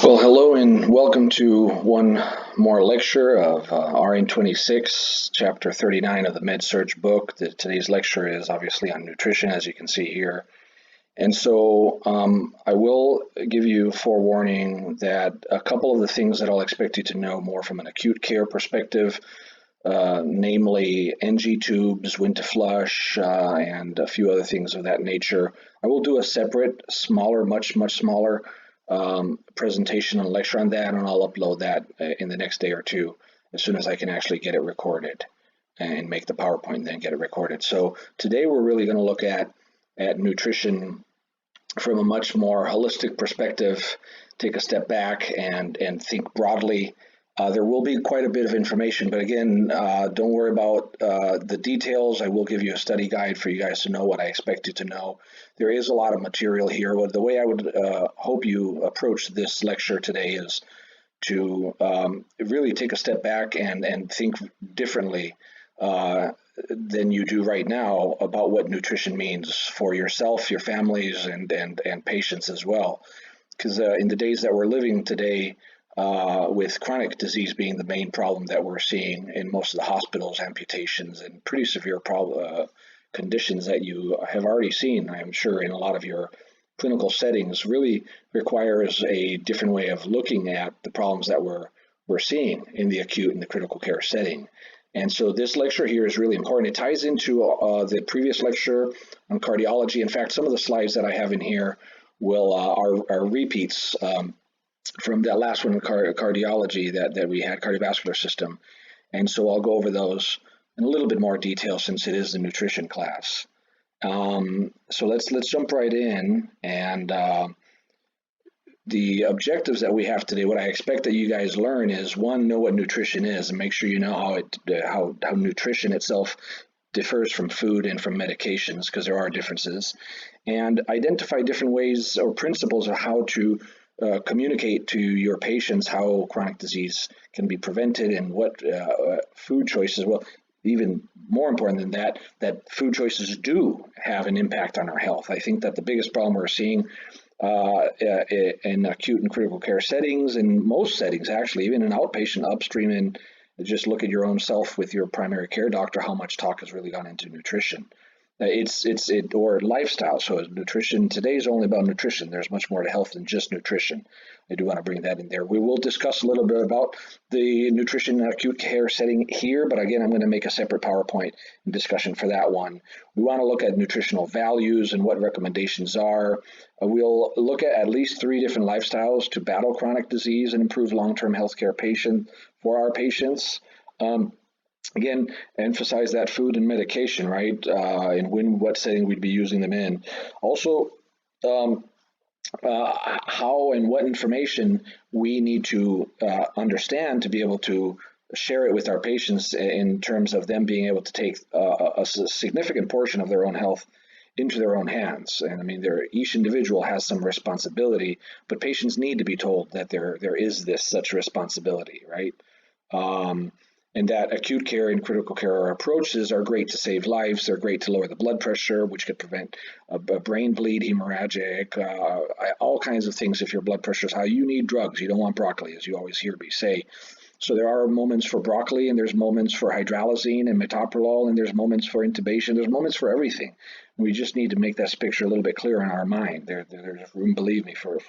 Well, hello and welcome to one more lecture of RN26, chapter 39 of the Med-Surg book. Today's lecture is obviously on nutrition, as you can see here. And so I will give you forewarning that a couple of the things that I'll expect you to know more from an acute care perspective, namely NG tubes, when to flush, and a few other things of that nature. I will do a separate, smaller, much smaller presentation and lecture on that, and I'll upload that in the next day or two as soon as I can actually get it recorded and make the PowerPoint and then get it recorded. So today we're really going to look at nutrition from a much more holistic perspective, take a step back and think broadly. There will be quite a bit of information, but again, don't worry about the details. I will give you a study guide for you guys to know what I expect you to know. There is a lot of material here. The way I would hope you approach this lecture today is to really take a step back and think differently than you do right now about what nutrition means for yourself, your families, and patients as well. Because in the days that we're living today, with chronic disease being the main problem that we're seeing in most of the hospitals, amputations, and pretty severe conditions that you have already seen, I'm sure, in a lot of your clinical settings, really requires a different way of looking at the problems that we're seeing in the acute and the critical care setting. And so this lecture here is really important. It ties into the previous lecture on cardiology. In fact, some of the slides that I have in here are repeats from that last one in cardiology that we had, cardiovascular system. And so I'll go over those in a little bit more detail since it is the nutrition class. So let's jump right in. And the objectives that we have today, what I expect that you guys learn is, one, know what nutrition is and make sure you know how nutrition itself differs from food and from medications, because there are differences, and identify different ways or principles of how to communicate to your patients how chronic disease can be prevented and what food choices, well, even more important than that, that food choices do have an impact on our health. I think that the biggest problem we're seeing in acute and critical care settings, in most settings actually, even in outpatient, upstream, and just look at your own self with your primary care doctor, how much talk has really gone into nutrition. Or lifestyle. So nutrition today is only about nutrition. There's much more to health than just nutrition. I do want to bring that in there. We will discuss a little bit about the nutrition in acute care setting here, but again, I'm going to make a separate PowerPoint discussion for that one. We want to look at nutritional values and what recommendations are. We'll look at least 3 different lifestyles to battle chronic disease and improve long-term healthcare for our patients. Again, emphasize that food and medication, right? And what setting we'd be using them in. Also, how and what information we need to understand to be able to share it with our patients in terms of them being able to take a significant portion of their own health into their own hands. And I mean, each individual has some responsibility, but patients need to be told that there is such responsibility, right? And that acute care and critical care approaches are great to save lives. They're great to lower the blood pressure, which could prevent a brain bleed, hemorrhagic, all kinds of things. If your blood pressure is high, you need drugs. You don't want broccoli, as you always hear me say. So there are moments for broccoli, and there's moments for hydralazine and metoprolol, and there's moments for intubation. There's moments for everything. We just need to make that picture a little bit clearer in our mind. There's room, believe me, for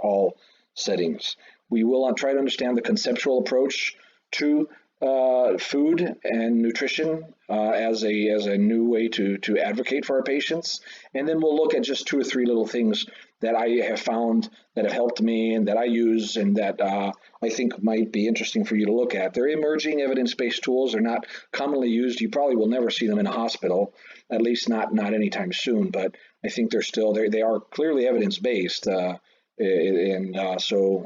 all settings. We will try to understand the conceptual approach to food and nutrition as a new way to advocate for our patients. And then we'll look at just 2 or 3 little things that I have found that have helped me and that I use and that I think might be interesting for you to look at. They're emerging evidence-based tools. They're not commonly used. You probably will never see them in a hospital, at least not anytime soon, but I think they are clearly evidence-based. So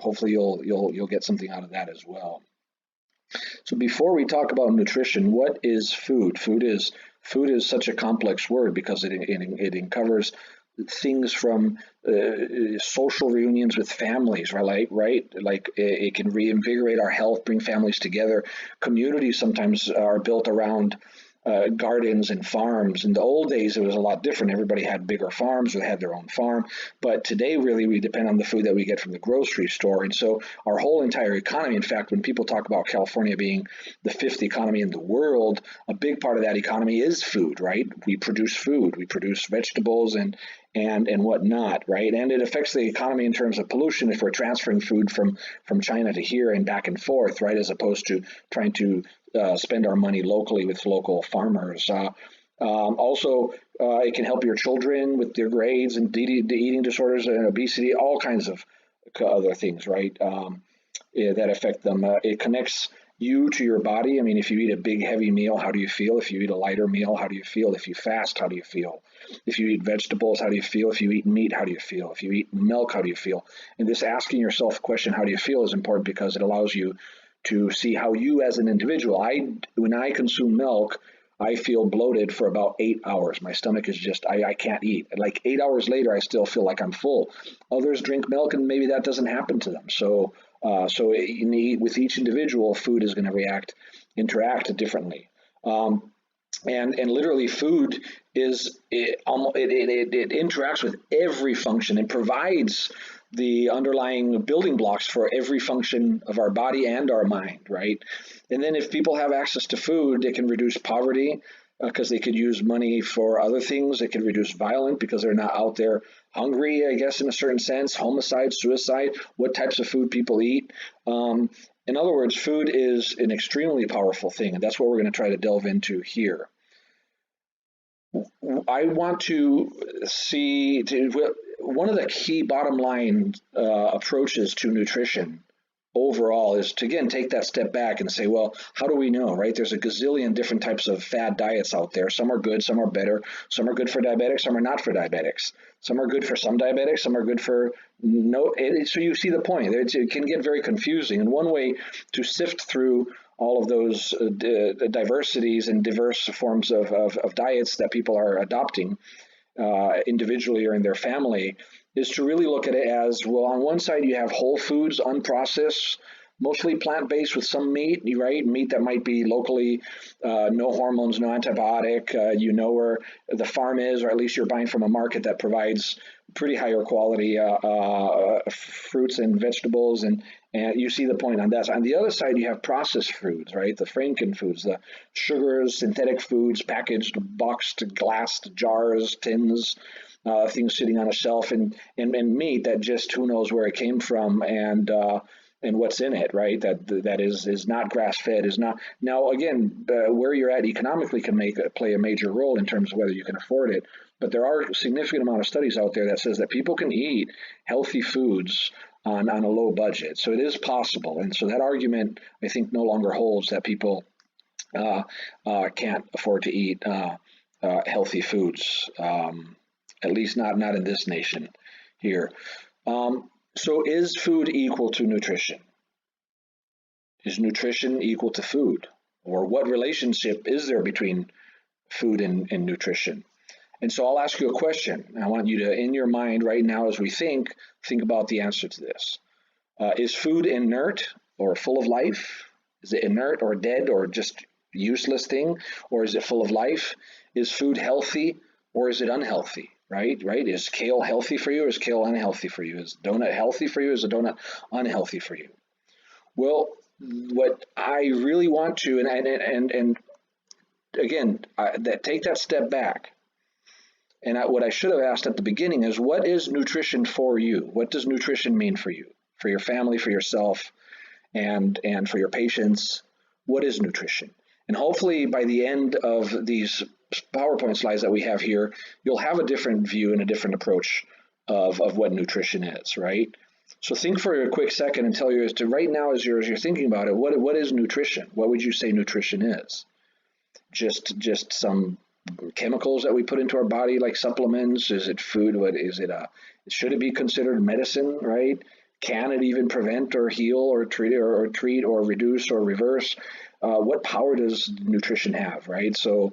hopefully you'll get something out of that as well. So before we talk about nutrition, what is food? Food is such a complex word because it covers things from social reunions with families, right? Like it can reinvigorate our health, bring families together. Communities sometimes are built around gardens and farms. In the old days, it was a lot different. Everybody had bigger farms or they had their own farm. But today, really, we depend on the food that we get from the grocery store. And so our whole entire economy, in fact, when people talk about California being the fifth economy in the world, a big part of that economy is food, right? We produce food, we produce vegetables and whatnot, right? And it affects the economy in terms of pollution if we're transferring food from China to here and back and forth, right? As opposed to trying to spend our money locally with local farmers. Also, it can help your children with their grades and eating disorders and obesity, all kinds of other things, right? That affect them. It connects you to your body. I mean, if you eat a big, heavy meal, how do you feel? If you eat a lighter meal, how do you feel? If you fast, how do you feel? If you eat vegetables, how do you feel? If you eat meat, how do you feel? If you eat milk, how do you feel? And this asking yourself the question, how do you feel, is important because it allows you to see how you as an individual, when I consume milk, I feel bloated for about 8 hours. My stomach is just, I can't eat. Like 8 hours later, I still feel like I'm full. Others drink milk and maybe that doesn't happen to them. So with each individual, food is going to interact differently. And literally food it interacts with every function and provides the underlying building blocks for every function of our body and our mind, right? And then if people have access to food, it can reduce poverty because they could use money for other things. It can reduce violence because they're not out there hungry, I guess, in a certain sense, homicide, suicide, what types of food people eat. In other words, food is an extremely powerful thing, and that's what we're going to try to delve into here. I want to see one of the key bottom line approaches to nutrition overall is to, again, take that step back and say, well, how do we know, right? There's a gazillion different types of fad diets out there. Some are good, some are better, some are good for diabetics, some are not for diabetics. Some are good for some diabetics, some are good for no. So you see the point. It can get very confusing. And one way to sift through all of those diversities and diverse forms of diets that people are adopting individually or in their family is to really look at it as, well, on one side you have whole foods, unprocessed, mostly plant-based with some meat, right? Meat that might be locally, no hormones, no antibiotic, you know where the farm is, or at least you're buying from a market that provides pretty higher quality fruits and vegetables, and you see the point on that. On the other side, you have processed foods, right? The Franken foods, the sugars, synthetic foods, packaged, boxed, glassed jars, tins, things sitting on a shelf, and meat that just who knows where it came from and what's in it, right? That is not grass-fed, is not. Now, again, where you're at economically can play a major role in terms of whether you can afford it. But there are a significant amount of studies out there that says that people can eat healthy foods on a low budget. So it is possible. And so that argument, I think, no longer holds that people can't afford to eat healthy foods, at least not in this nation here. So is food equal to nutrition? Is nutrition equal to food? Or what relationship is there between food and nutrition? And so I'll ask you a question. I want you to, in your mind right now as we think about the answer to this. Is food inert or full of life? Is it inert or dead or just useless thing? Or is it full of life? Is food healthy or is it unhealthy? Right? Is kale healthy for you or is kale unhealthy for you? Is donut healthy for you or is a donut unhealthy for you? Well, what I really want to, and again, take that step back. And what I should have asked at the beginning is, what is nutrition for you? What does nutrition mean for you, for your family, for yourself, and for your patients? What is nutrition? And hopefully by the end of these PowerPoint slides that we have here, you'll have a different view and a different approach of what nutrition is, right? So think for a quick second and tell you as to right now as you're thinking about it, what is nutrition? What would you say nutrition is? Just some chemicals that we put into our body like supplements? Is it food? What is it? Should it be considered medicine, right? Can it even prevent or heal or treat or reduce or reverse? What power does nutrition have, right? So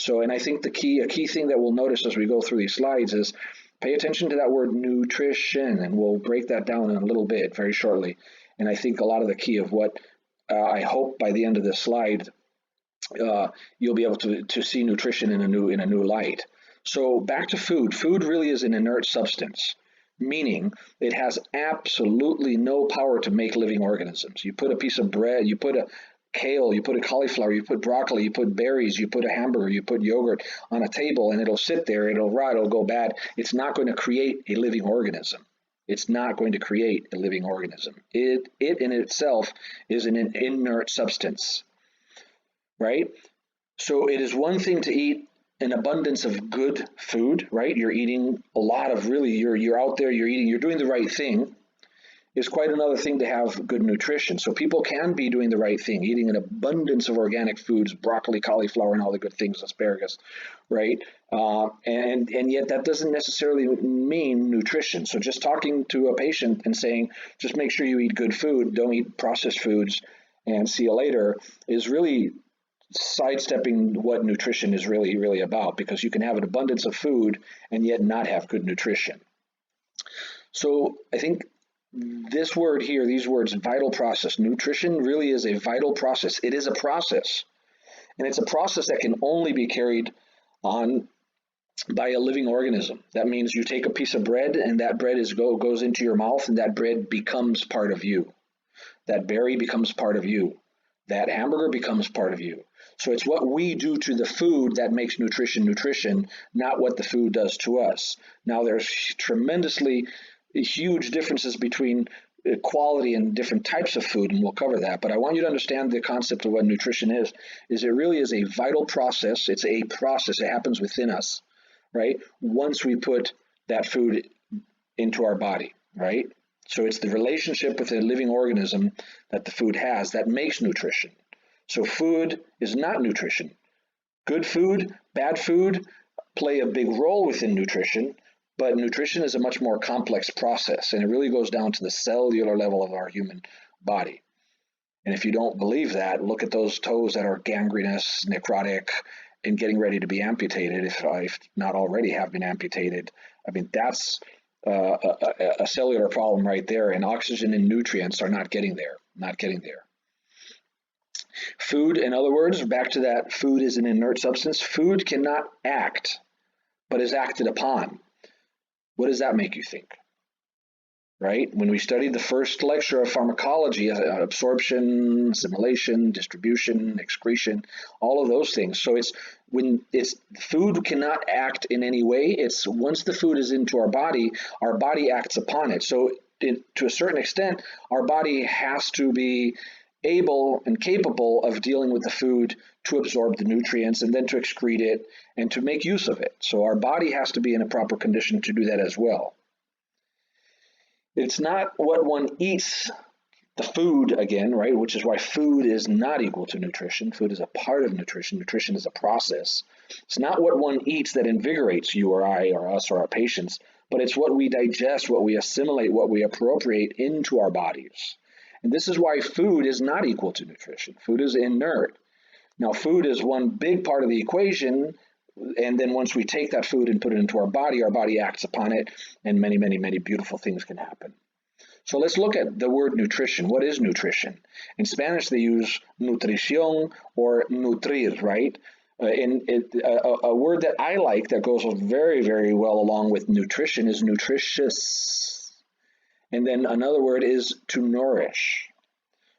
and I think a key thing that we'll notice as we go through these slides is pay attention to that word nutrition, and we'll break that down in a little bit very shortly. And I think a lot of the key of what I hope by the end of this slide you'll be able to see nutrition in a new light. So back to food. Food really is an inert substance, meaning it has absolutely no power to make living organisms. You put a piece of bread, you put a kale, you put a cauliflower, you put broccoli, you put berries, you put a hamburger, you put yogurt on a table, and it'll sit there, it'll rot, it'll go bad. It's not going to create a living organism. It's not going to create a living organism. It in itself is an inert substance, right? So it is one thing to eat an abundance of good food, right? You're eating a lot of really, you're out there, you're eating, you're doing the right thing. Is quite another thing to have good nutrition. So people can be doing the right thing, eating an abundance of organic foods, broccoli, cauliflower, and all the good things, asparagus, right? And yet that doesn't necessarily mean nutrition. So just talking to a patient and saying, just make sure you eat good food, don't eat processed foods, and see you later, is really sidestepping what nutrition is really about, because you can have an abundance of food and yet not have good nutrition. So I think this word here, these words, vital process. Nutrition really is a vital process. It is a process. And it's a process that can only be carried on by a living organism. That means you take a piece of bread and that bread goes into your mouth, and that bread becomes part of you. That berry becomes part of you. That hamburger becomes part of you. So it's what we do to the food that makes nutrition, not what the food does to us. Now there's tremendously huge differences between quality and different types of food, and we'll cover that. But I want you to understand the concept of what nutrition is it really is a vital process. It's a process. It happens within us, right? Once we put that food into our body, right? So it's the relationship with a living organism that the food has that makes nutrition. So food is not nutrition. Good food, bad food play a big role within nutrition, but nutrition is a much more complex process, and it really goes down to the cellular level of our human body. And if you don't believe that, look at those toes that are gangrenous, necrotic, and getting ready to be amputated, if not already have been amputated. I mean, that's a cellular problem right there, and oxygen and nutrients are not getting there. Food, in other words, back to that, food is an inert substance. Food cannot act, but is acted upon. What does that make you think? Right? When we studied the first lecture of pharmacology, absorption, assimilation, distribution, excretion, all of those things. So food cannot act in any way. It's once the food is into our body acts upon it. So to a certain extent, our body has to be able and capable of dealing with the food to absorb the nutrients and then to excrete it and to make use of it. So our body has to be in a proper condition to do that as well. It's not what one eats, the food again, right, which is why food is not equal to nutrition. Food is a part of nutrition. Nutrition is a process. It's not what one eats that invigorates you or I or us or our patients, but it's what we digest, what we assimilate, what we appropriate into our bodies. And this is why food is not equal to nutrition. Food is inert. Now, food is one big part of the equation, and then once we take that food and put it into our body acts upon it, and many, many, many beautiful things can happen. So let's look at the word nutrition. What is nutrition? In Spanish, they use nutrición or nutrir, right? A word that I like that goes very, very well along with nutrition is nutritious. And then another word is to nourish.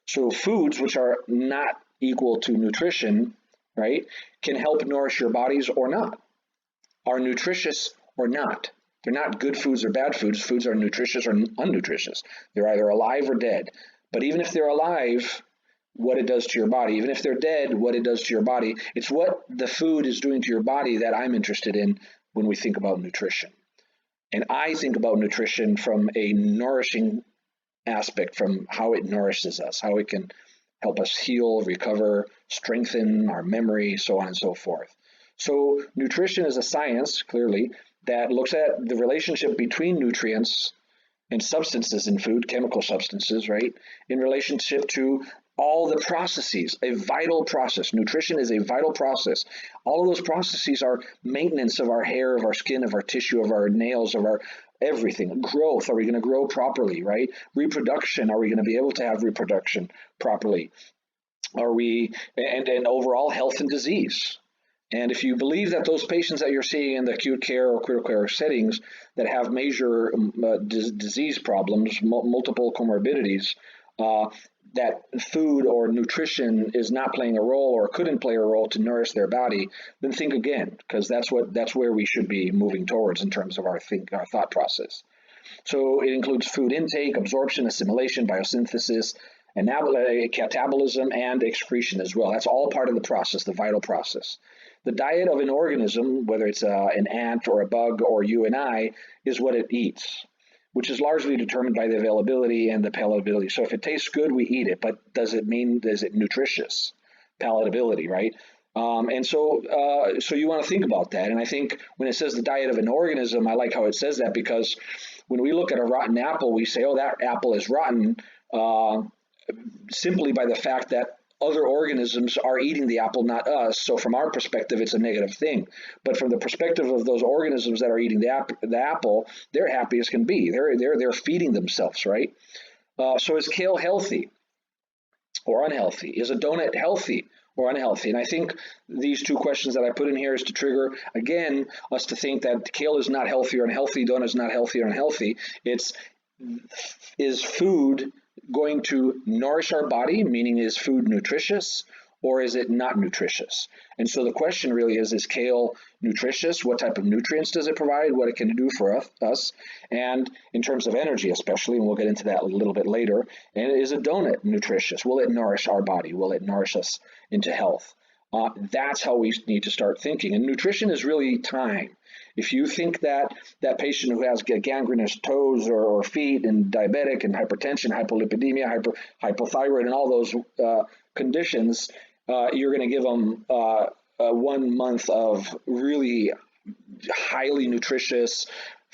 So foods which are not equal to nutrition, right, can help nourish your bodies or not, are nutritious or not. They're not good foods or bad foods. Foods are nutritious or unnutritious. They're either alive or dead. But even if they're alive, what it does to your body, even if they're dead, what it does to your body, it's what the food is doing to your body that I'm interested in when we think about nutrition. And I think about nutrition from a nourishing aspect, from how it nourishes us, how it can help us heal, recover, strengthen our memory, so on and so forth. So nutrition is a science, clearly, that looks at the relationship between nutrients and substances in food, chemical substances, right, in relationship to all the processes, a vital process. Nutrition is a vital process. All of those processes are maintenance of our hair, of our skin, of our tissue, of our nails, of our everything. Growth, are we going to grow properly, right? Reproduction, are we going to be able to have reproduction properly? Are we, and overall health and disease. And if you believe that those patients that you're seeing in the acute care or critical care settings that have major disease problems, multiple comorbidities, that food or nutrition is not playing a role or couldn't play a role to nourish their body, then think again, because that's where we should be moving towards in terms of our thought process. So it includes food intake, absorption, assimilation, biosynthesis, and catabolism and excretion as well. That's all part of the process, the vital process. The diet of an organism, whether it's an ant or a bug or you and I, is what it eats, which is largely determined by the availability and the palatability. So if it tastes good, we eat it, but is it nutritious? Palatability, right? So you want to think about that. And I think when it says the diet of an organism, I like how it says that, because when we look at a rotten apple, we say, oh, that apple is rotten, simply by the fact that other organisms are eating the apple, not us. So from our perspective, it's a negative thing. But from the perspective of those organisms that are eating the apple, they're happy as can be. They're feeding themselves, right? So is kale healthy or unhealthy? Is a donut healthy or unhealthy? And I think these two questions that I put in here is to trigger, again, us to think that kale is not healthy or unhealthy, donut is not healthy or unhealthy. Is food going to nourish our body, meaning is food nutritious, or is it not nutritious? And so the question really is kale nutritious? What type of nutrients does it provide? What it can do for us? And in terms of energy especially, and we'll get into that a little bit later, and is a donut nutritious? Will it nourish our body? Will it nourish us into health? That's how we need to start thinking. And nutrition is really time. If you think that patient who has gangrenous toes or feet and diabetic and hypertension, hypolipidemia, hypothyroid, and all those conditions, you're going to give them 1 month of really highly nutritious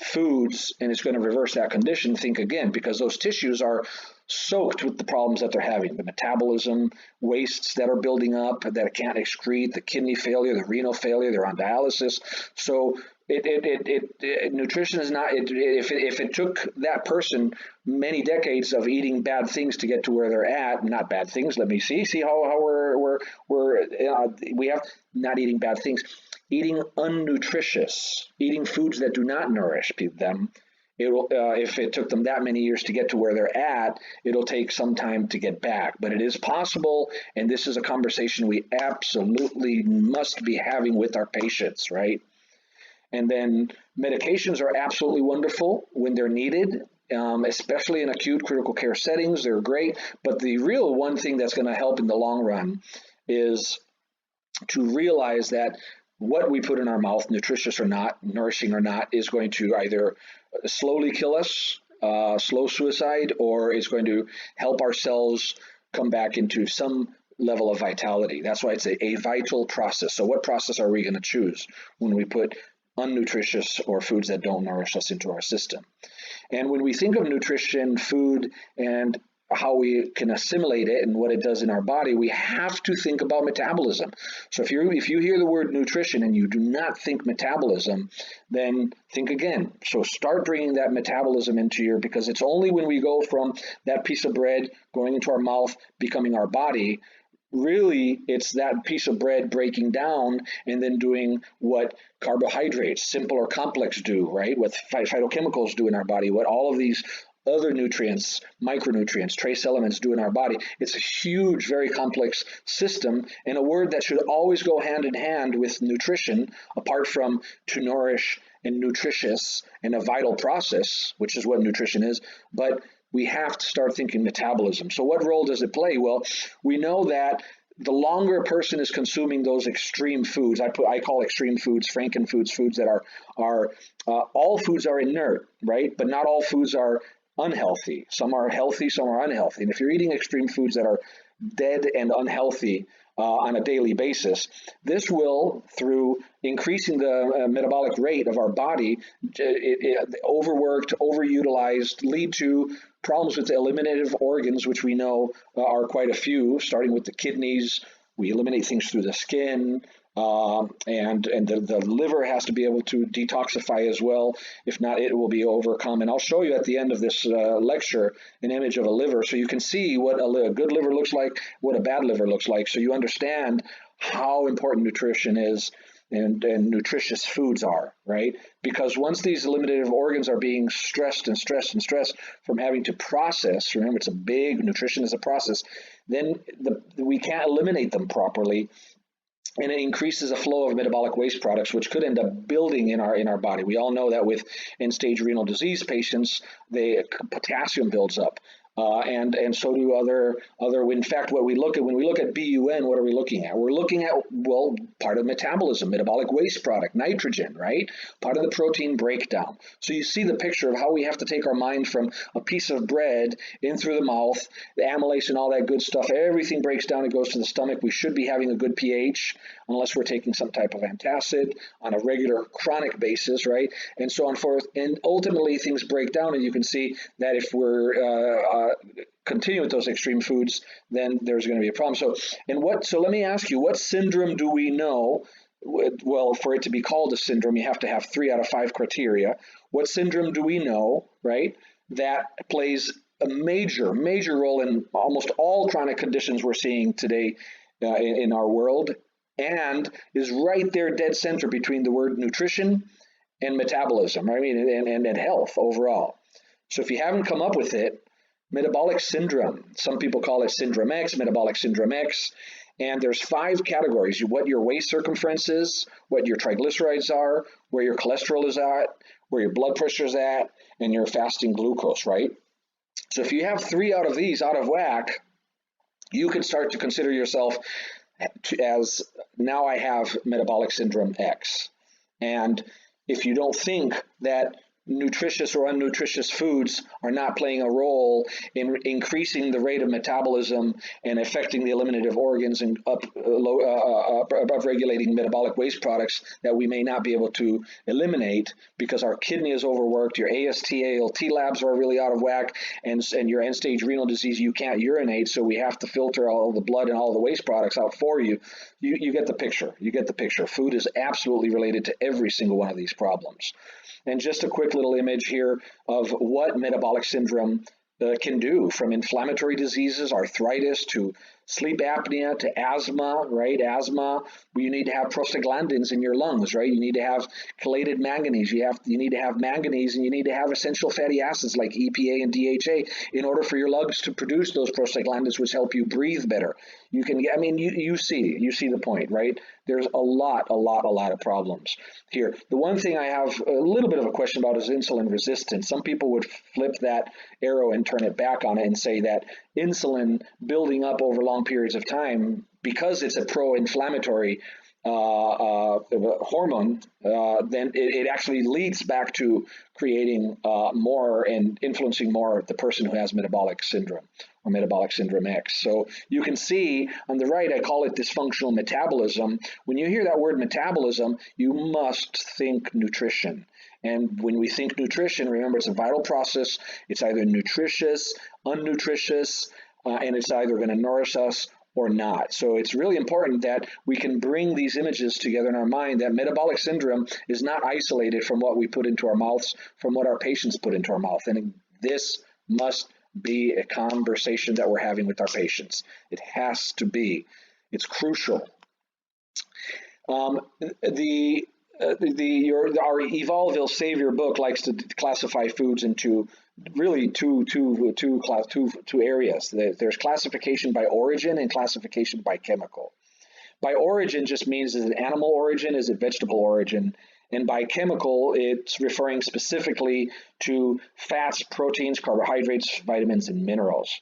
foods, and it's going to reverse that condition. Think again, because those tissues are soaked with the problems that they're having, the metabolism, wastes that are building up that it can't excrete, the kidney failure, the renal failure, they're on dialysis. So nutrition is not, if it took that person many decades of eating bad things to get to where they're at, not bad things, let me see how we have not eating bad things, eating unnutritious, eating foods that do not nourish them. If it took them that many years to get to where they're at, it'll take some time to get back. But it is possible, and this is a conversation we absolutely must be having with our patients, right? And then medications are absolutely wonderful when they're needed, especially in acute critical care settings. They're great. But the real one thing that's going to help in the long run is to realize that what we put in our mouth, nutritious or not, nourishing or not, is going to either slowly kill us, slow suicide, or is going to help our cells come back into some level of vitality. That's why it's a vital process. So what process are we going to choose when we put unnutritious or foods that don't nourish us into our system? And when we think of nutrition, food, and how we can assimilate it and what it does in our body, we have to think about metabolism. So if you hear the word nutrition and you do not think metabolism, then think again. So start bringing that metabolism into because it's only when we go from that piece of bread going into our mouth, becoming our body, really it's that piece of bread breaking down and then doing what carbohydrates, simple or complex, do, right? What phytochemicals do in our body, what all of these other nutrients, micronutrients, trace elements do in our body. It's a huge, very complex system, and a word that should always go hand in hand with nutrition, apart from to nourish and nutritious and a vital process, which is what nutrition is. But we have to start thinking metabolism. So what role does it play? Well, we know that the longer a person is consuming those extreme foods, I call extreme foods frankenfoods, foods that are all foods are inert, right? But not all foods are unhealthy. Some are healthy, some are unhealthy. And if you're eating extreme foods that are dead and unhealthy on a daily basis, this will, through increasing the metabolic rate of our body, overworked, overutilized, lead to problems with the eliminative organs, which we know are quite a few, starting with the kidneys. We eliminate things through the skin, and the liver has to be able to detoxify as well. If not, it will be overcome. And I'll show you at the end of this lecture an image of a liver so you can see what a good liver looks like, what a bad liver looks like, so you understand how important nutrition is and nutritious foods are, right? Because once these eliminative organs are being stressed and stressed and stressed from having to process, remember it's a big, nutrition is a process, then we can't eliminate them properly, and it increases the flow of metabolic waste products, which could end up building in our body. We all know that with end-stage renal disease patients, the potassium builds up. And so do other. In fact, what we look at when we look at BUN, what are we looking at? We're looking at, well, part of metabolism, metabolic waste product, nitrogen, right? Part of the protein breakdown. So you see the picture of how we have to take our mind from a piece of bread in through the mouth, the amylase and all that good stuff. Everything breaks down and goes to the stomach. We should be having a good pH, unless we're taking some type of antacid on a regular chronic basis, right? And so on forth. And ultimately, things break down, and you can see that if we're continue with those extreme foods, then there's going to be a problem. So let me ask you, what syndrome do we know? Well, for it to be called a syndrome, you have to have 3 out of 5 criteria. What syndrome do we know, right, that plays a major role in almost all chronic conditions we're seeing today in our world, and is right there dead center between the word nutrition and metabolism, I mean, and health overall. So if you haven't come up with it, metabolic syndrome, some people call it syndrome X, metabolic syndrome X, and there's 5 categories: what your waist circumference is, what your triglycerides are, where your cholesterol is at, where your blood pressure is at, and your fasting glucose, right? So if you have 3 out of these out of whack, you could start to consider yourself as, now I have metabolic syndrome X. And if you don't think that nutritious or unnutritious foods are not playing a role in increasing the rate of metabolism and affecting the eliminative organs and up-regulating metabolic waste products that we may not be able to eliminate because our kidney is overworked, your AST, ALT labs are really out of whack, and your end-stage renal disease, you can't urinate, so we have to filter all the blood and all the waste products out for you. You get the picture. You get the picture. Food is absolutely related to every single one of these problems. And just a quick little image here of what metabolic syndrome can do, from inflammatory diseases, arthritis, to sleep apnea, to asthma, right? Asthma, you need to have prostaglandins in your lungs, right? You need to have chelated manganese. You need to have manganese, and you need to have essential fatty acids like EPA and DHA in order for your lungs to produce those prostaglandins, which help you breathe better. You can, I mean, you see the point, right? There's a lot of problems here. The one thing I have a little bit of a question about is insulin resistance. Some people would flip that arrow and turn it back on it and say that insulin building up over long periods of time, because it's a pro-inflammatory hormone, then it actually leads back to creating more and influencing more the person who has metabolic syndrome or metabolic syndrome X. So you can see on the right, I call it dysfunctional metabolism. When you hear that word metabolism, you must think nutrition. And when we think nutrition, remember, it's a vital process. It's either nutritious, unnutritious, and it's either going to nourish us or not. So it's really important that we can bring these images together in our mind, that metabolic syndrome is not isolated from what we put into our mouths, from what our patients put into our mouth. And this must be a conversation that we're having with our patients. It has to be. It's crucial. Our Evolville Savior book likes to classify foods into really two areas. There's classification by origin and classification by chemical. By origin just means, is it animal origin, is it vegetable origin? And by chemical, it's referring specifically to fats, proteins, carbohydrates, vitamins, and minerals.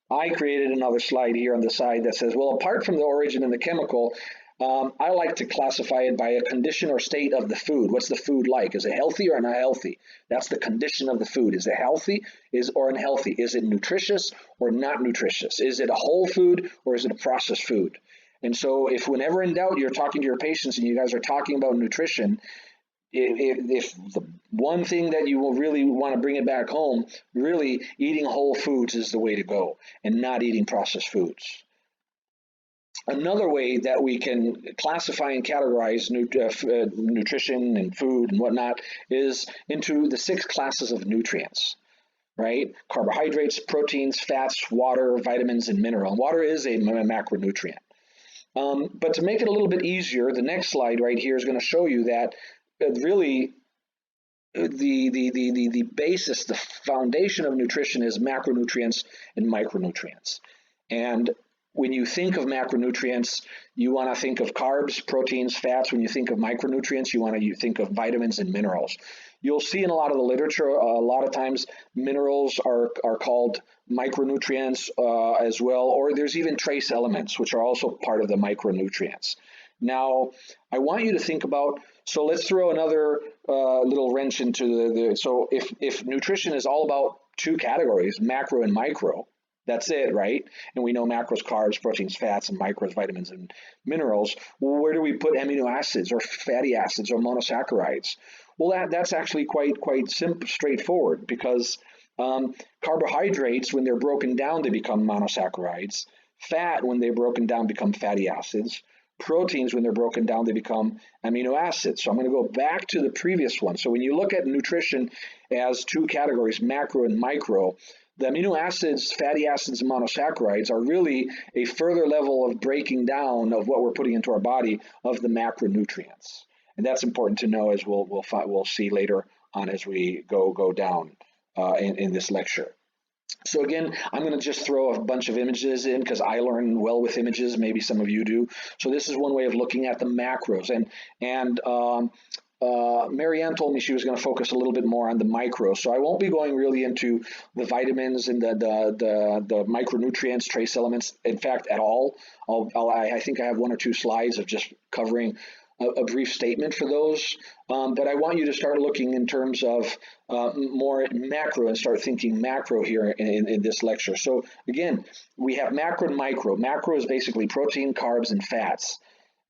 I created another slide here on the side that says, well, apart from the origin and the chemical, I like to classify it by a condition or state of the food. What's the food like? Is it healthy or unhealthy? That's the condition of the food. Is it healthy or unhealthy? Is it nutritious or not nutritious? Is it a whole food or is it a processed food? And so if whenever in doubt you're talking to your patients and you guys are talking about nutrition, if the one thing that you will really want to bring it back home, really eating whole foods is the way to go, and not eating processed foods. Another way that we can classify and categorize nutrition and food and whatnot is into the 6 classes of nutrients, right? Carbohydrates, proteins, fats, water, vitamins, and mineral. And water is a macronutrient. But to make it a little bit easier, the next slide right here is going to show you that really the basis, the foundation of nutrition is macronutrients and micronutrients. And when you think of macronutrients, you want to think of carbs, proteins, fats. When you think of micronutrients, you think of vitamins and minerals. You'll see in a lot of the literature, a lot of times minerals are called micronutrients as well, or there's even trace elements, which are also part of the micronutrients. Now, I want you to think about, so let's throw another little wrench into so if nutrition is all about 2 categories, macro and micro, that's it, right? And we know macros, carbs, proteins, fats, and micros, vitamins, and minerals. Well, where do we put amino acids or fatty acids or monosaccharides? Well, that's actually quite simple, straightforward, because carbohydrates, when they're broken down, they become monosaccharides. Fat, when they're broken down, become fatty acids. Proteins, when they're broken down, they become amino acids. So I'm going to go back to the previous one. So when you look at nutrition as 2 categories, macro and micro, the amino acids, fatty acids, and monosaccharides are really a further level of breaking down of what we're putting into our body of the macronutrients. And that's important to know, as we'll see later on as we go down in this lecture. So again, I'm going to just throw a bunch of images in because I learn well with images. Maybe some of you do. So this is one way of looking at the macros. And Marianne told me she was going to focus a little bit more on the micros. So I won't be going really into the vitamins and the micronutrients, trace elements, in fact, at all. I think I have 1 or 2 slides of just covering a brief statement for those, but I want you to start looking in terms of more macro and start thinking macro here in this lecture. So again, we have macro and micro. Macro is basically protein, carbs, and fats.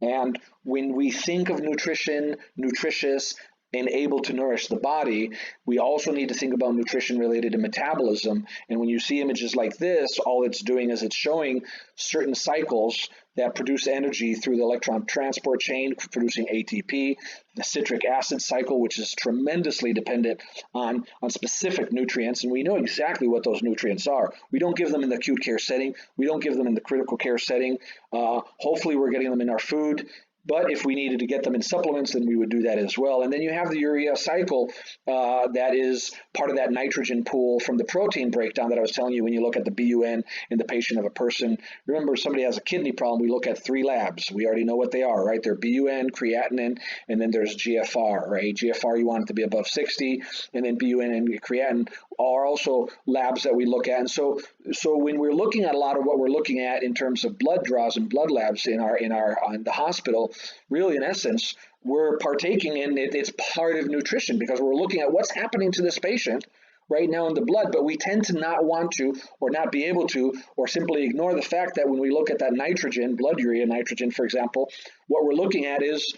And when we think of nutrition, nutritious, and able to nourish the body, we also need to think about nutrition related to metabolism. And when you see images like this, all it's doing is it's showing certain cycles that produce energy through the electron transport chain, producing ATP, the citric acid cycle, which is tremendously dependent on specific nutrients. And we know exactly what those nutrients are. We don't give them in the acute care setting. We don't give them in the critical care setting. Hopefully we're getting them in our food. But if we needed to get them in supplements, then we would do that as well. And then you have the urea cycle that is part of that nitrogen pool from the protein breakdown that I was telling you when you look at the BUN in the patient of a person. Remember, somebody has a kidney problem, we look at 3 labs. We already know what they are, right? They're BUN, creatinine, and then there's GFR, right? GFR, you want it to be above 60, and then BUN and creatinine are also labs that we look at. And so when we're looking at a lot of what we're looking at in terms of blood draws and blood labs in the hospital, really, in essence, we're partaking in it. It's part of nutrition because we're looking at what's happening to this patient right now in the blood, but we tend to not want to or not be able to or simply ignore the fact that when we look at that nitrogen, blood urea nitrogen, for example, what we're looking at is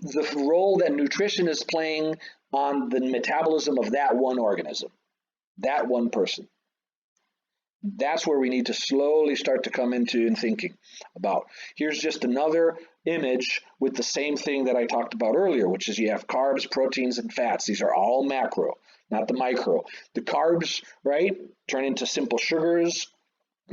the role that nutrition is playing on the metabolism of that one organism, that one person. That's where we need to slowly start to come into and thinking about. Here's just another image with the same thing that I talked about earlier, which is you have carbs, proteins, and fats. These are all macro, not the micro. The carbs, right, turn into simple sugars,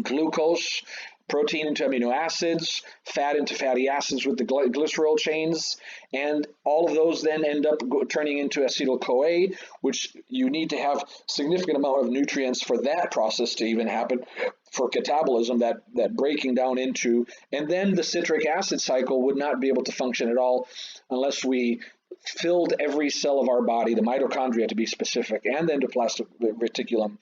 glucose, protein into amino acids, fat into fatty acids with the glycerol chains, and all of those then end up turning into acetyl-CoA, which you need to have significant amount of nutrients for that process to even happen, for catabolism, that breaking down into, and then the citric acid cycle would not be able to function at all unless we filled every cell of our body, the mitochondria to be specific, and the endoplasmic reticulum.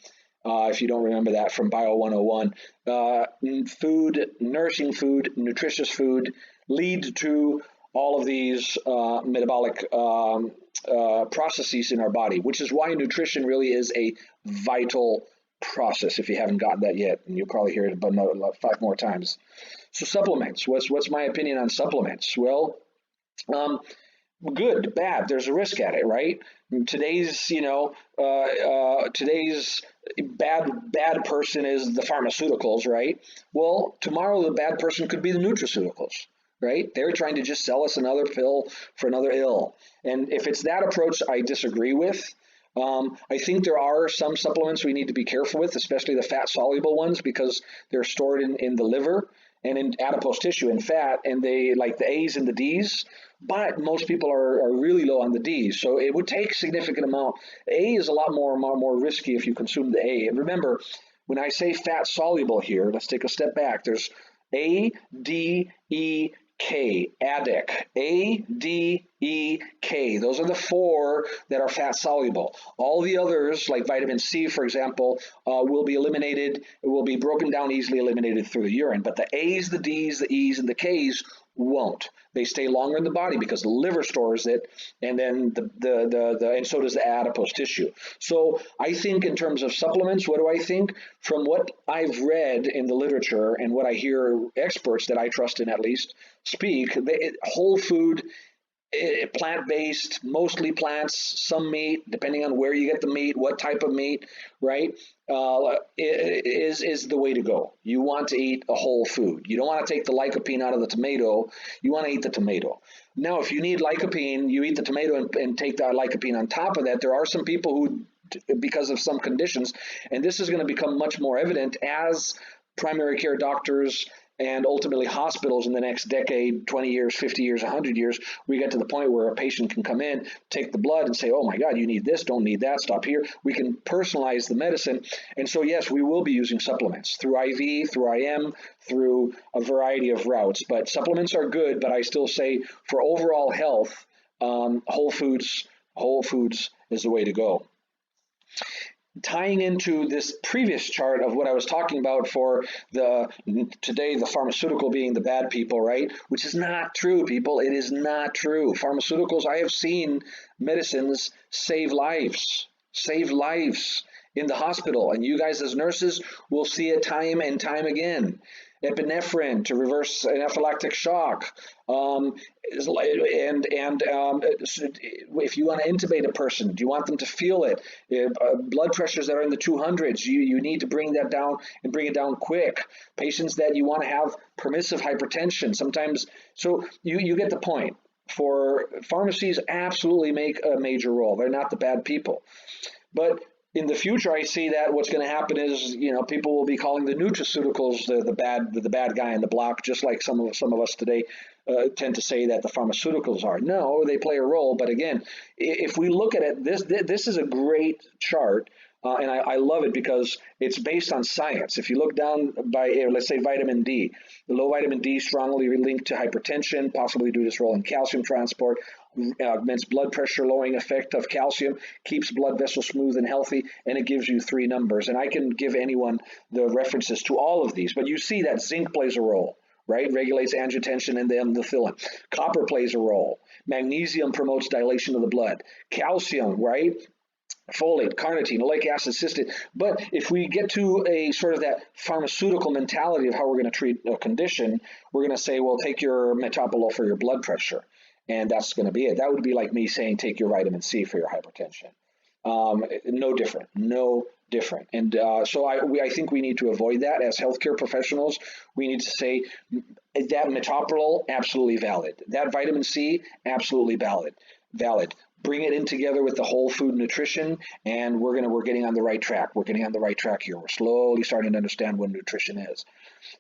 If you don't remember that from Bio 101, food, nourishing food, nutritious food lead to all of these metabolic processes in our body, which is why nutrition really is a vital process. If you haven't gotten that yet, and you'll probably hear it about 5 more times. So supplements. What's my opinion on supplements? Well, good, bad. There's a risk at it, right? Today's, today's bad person is the pharmaceuticals, right? Well, tomorrow the bad person could be the nutraceuticals, right? They're trying to just sell us another pill for another ill. And if it's that approach, I disagree with. I think there are some supplements we need to be careful with, especially the fat soluble ones, because they're stored in the liver and in adipose tissue and fat, and they like the A's and the D's, but most people are really low on the D's. So it would take significant amount. A is a lot more risky if you consume the A. And remember, when I say fat soluble here, let's take a step back. There's A, D, E, K, ADEK, A, D, E, K. Those are the four that are fat soluble. All the others, like vitamin C, for example, will be eliminated. It will be broken down, easily eliminated through the urine. But the A's, the D's, the E's, and the K's won't. They stay longer in the body because the liver stores it, and then and so does the adipose tissue. So I think in terms of supplements, what do I think? From what I've read in the literature and what I hear experts that I trust in at least speak, whole food, plant-based, mostly plants, some meat, depending on where you get the meat, what type of meat, right, is the way to go. You want to eat a whole food. You don't want to take the lycopene out of the tomato. You want to eat the tomato. Now, if you need lycopene, you eat the tomato and take the lycopene on top of that. There are some people who, because of some conditions, and this is going to become much more evident as primary care doctors and ultimately hospitals in the next decade, 20 years, 50 years, 100 years, we get to the point where a patient can come in, take the blood and say, oh my God, you need this, don't need that, stop here. We can personalize the medicine. And so, yes, we will be using supplements through IV, through IM, through a variety of routes. But supplements are good, but I still say for overall health, whole foods is the way to go. Tying into this previous chart of what I was talking about for today, the pharmaceutical being the bad people, right? Which is not true, people. It is not true. Pharmaceuticals, I have seen medicines save lives in the hospital. And you guys as nurses will see it time and time again. Epinephrine to reverse anaphylactic shock. If you want to intubate a person, do you want them to feel it? Blood pressures that are in the 200s, you need to bring that down and bring it down quick. Patients that you want to have permissive hypertension, sometimes, so you get the point. For pharmacies, absolutely make a major role. They're not the bad people. But in the future, I see that what's going to happen is, people will be calling the nutraceuticals the bad guy in the block, just like some of us today tend to say that the pharmaceuticals are. No, they play a role, but again, if we look at it, this is a great chart, and I love it because it's based on science. If you look down by, let's say, vitamin D, the low vitamin D strongly linked to hypertension, possibly due to its role in calcium transport. Augments blood pressure, lowering effect of calcium, keeps blood vessels smooth and healthy, and it gives you 3 numbers. And I can give anyone the references to all of these, but you see that zinc plays a role, right? Regulates angiotensin and the endothelin. Copper plays a role. Magnesium promotes dilation of the blood. Calcium, right? Folate, carnitine, oleic acid, cysteine. But if we get to a sort of that pharmaceutical mentality of how we're going to treat a condition, we're going to say, well, take your metoprolol for your blood pressure. And that's going to be it. That would be like me saying, take your vitamin C for your hypertension. No different. And so I think we need to avoid that as healthcare professionals. We need to say that metoprolol, absolutely valid. That vitamin C, absolutely valid. Bring it in together with the whole food nutrition, and we're getting on the right track. We're getting on the right track here. We're slowly starting to understand what nutrition is.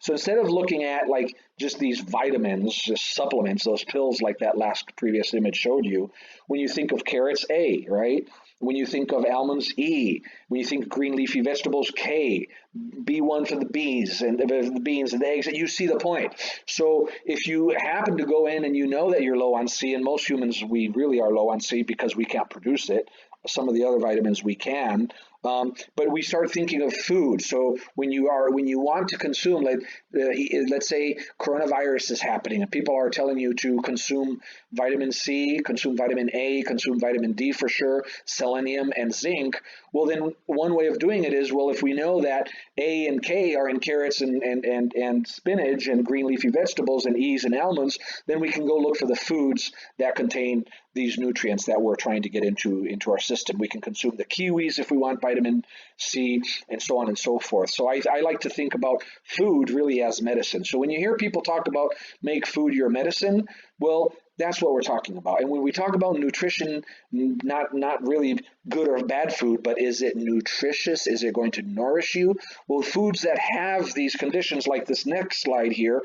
So instead of looking at like just these vitamins, just supplements, those pills like that last previous image showed you, when you think of carrots, A, right? When you think of almonds, E. When you think of green leafy vegetables, K. B1 for the beans and the beans and the eggs, and you see the point. So if you happen to go in and you know that you're low on C, and most humans, we really are low on C because we can't produce it. Some of the other vitamins we can, but we start thinking of food. So when you want to consume, let's say coronavirus is happening and people are telling you to consume vitamin C, consume vitamin A, consume vitamin D for sure, selenium and zinc. Well, then one way of doing it is, well, if we know that A and K are in carrots and spinach and green leafy vegetables and E's and almonds, then we can go look for the foods that contain these nutrients that we're trying to get into our system. We can consume the kiwis if we want vitamin C, and so on and so forth. So I like to think about food really as medicine. So when you hear people talk about make food your medicine, well, that's what we're talking about. And when we talk about nutrition, not really good or bad food, but is it nutritious? Is it going to nourish you? Well, foods that have these conditions, like this next slide here,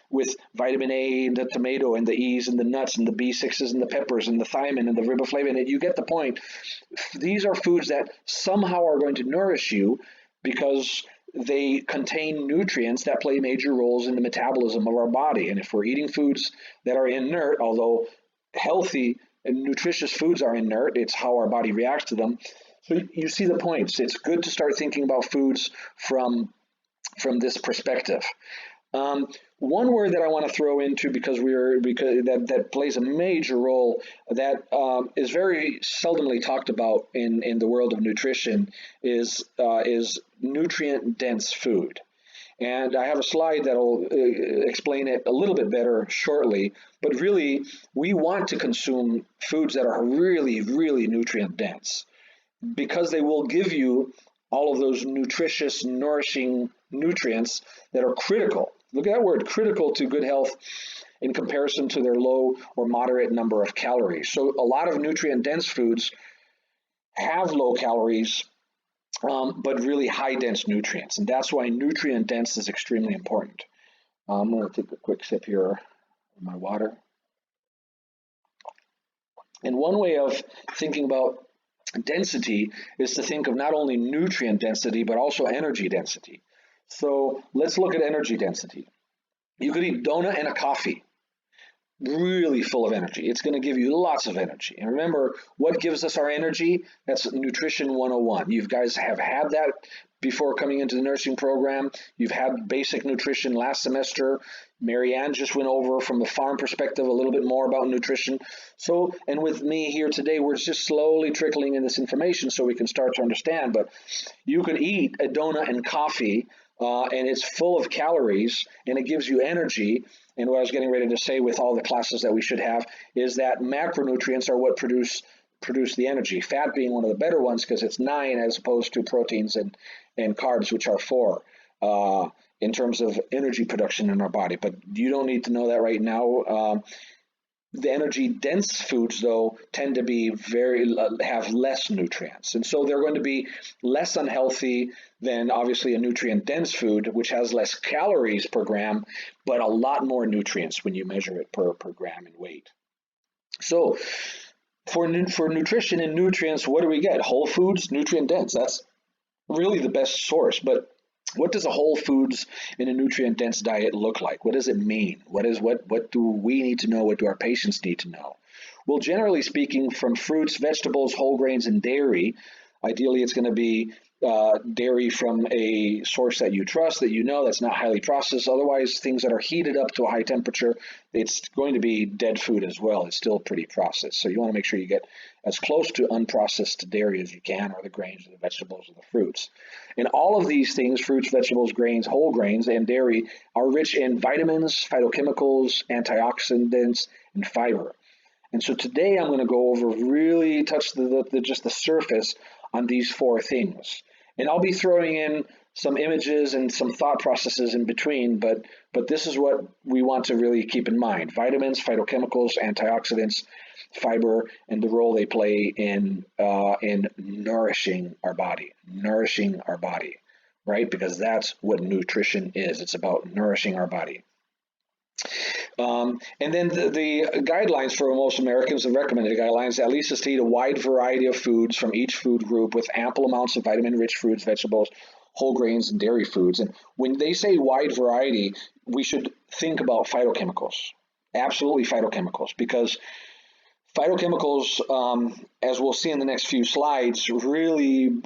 with vitamin A and the tomato and the E's and the nuts and the B6s and the peppers and the thiamine and the riboflavin, and you get the point. These are foods that somehow are going to nourish you because they contain nutrients that play major roles in the metabolism of our body. And if we're eating foods that are inert, although healthy and nutritious foods are inert, it's how our body reacts to them. So you see the points. It's good to start thinking about foods from this perspective. One word that I want to throw into because that plays a major role that is very seldomly talked about in the world of nutrition is nutrient dense food. And I have a slide that'll explain it a little bit better shortly. But really, we want to consume foods that are really, really nutrient dense because they will give you all of those nutritious, nourishing nutrients that are critical. Look at that word, critical to good health in comparison to their low or moderate number of calories. So a lot of nutrient-dense foods have low calories, but really high-dense nutrients. And that's why nutrient-dense is extremely important. I'm going to take a quick sip here of my water. And one way of thinking about density is to think of not only nutrient density, but also energy density. So let's look at energy density. You could eat donut and a coffee, really full of energy. It's going to give you lots of energy. And remember, what gives us our energy? That's Nutrition 101. You guys have had that before coming into the nursing program. You've had basic nutrition last semester. Marianne just went over from the farm perspective a little bit more about nutrition. So, and with me here today, we're just slowly trickling in this information so we can start to understand. But you could eat a donut and coffee, and it's full of calories, and it gives you energy. And what I was getting ready to say with all the classes that we should have is that macronutrients are what produce the energy. Fat being one of the better ones because it's 9 as opposed to proteins and carbs, which are 4. In terms of energy production in our body, but you don't need to know that right now. The energy dense foods, though, tend to be have less nutrients, and so they're going to be less unhealthy than obviously a nutrient dense food, which has less calories per gram, but a lot more nutrients when you measure it per gram in weight. So for nutrition and nutrients, what do we get? Whole foods, nutrient dense. That's really the best source, but what does a whole foods in a nutrient dense diet look like? What does it mean? What do we need to know? What do our patients need to know? Well, generally speaking, from fruits, vegetables, whole grains, and dairy, ideally it's going to be dairy from a source that you trust, that you know, that's not highly processed. Otherwise, things that are heated up to a high temperature, it's going to be dead food as well. It's still pretty processed. So you want to make sure you get as close to unprocessed dairy as you can, or the grains, or the vegetables, or the fruits. And all of these things, fruits, vegetables, grains, whole grains, and dairy, are rich in vitamins, phytochemicals, antioxidants, and fiber. And so today I'm going to go over, really touch just the surface on these 4 things. And I'll be throwing in some images and some thought processes in between, but this is what we want to really keep in mind. Vitamins, phytochemicals, antioxidants, fiber, and the role they play in nourishing our body, right? Because that's what nutrition is. It's about nourishing our body. And then the guidelines for most Americans, the recommended guidelines, at least is to eat a wide variety of foods from each food group with ample amounts of vitamin-rich fruits, vegetables, whole grains, and dairy foods. And when they say wide variety, we should think about phytochemicals, absolutely phytochemicals, because phytochemicals, as we'll see in the next few slides, really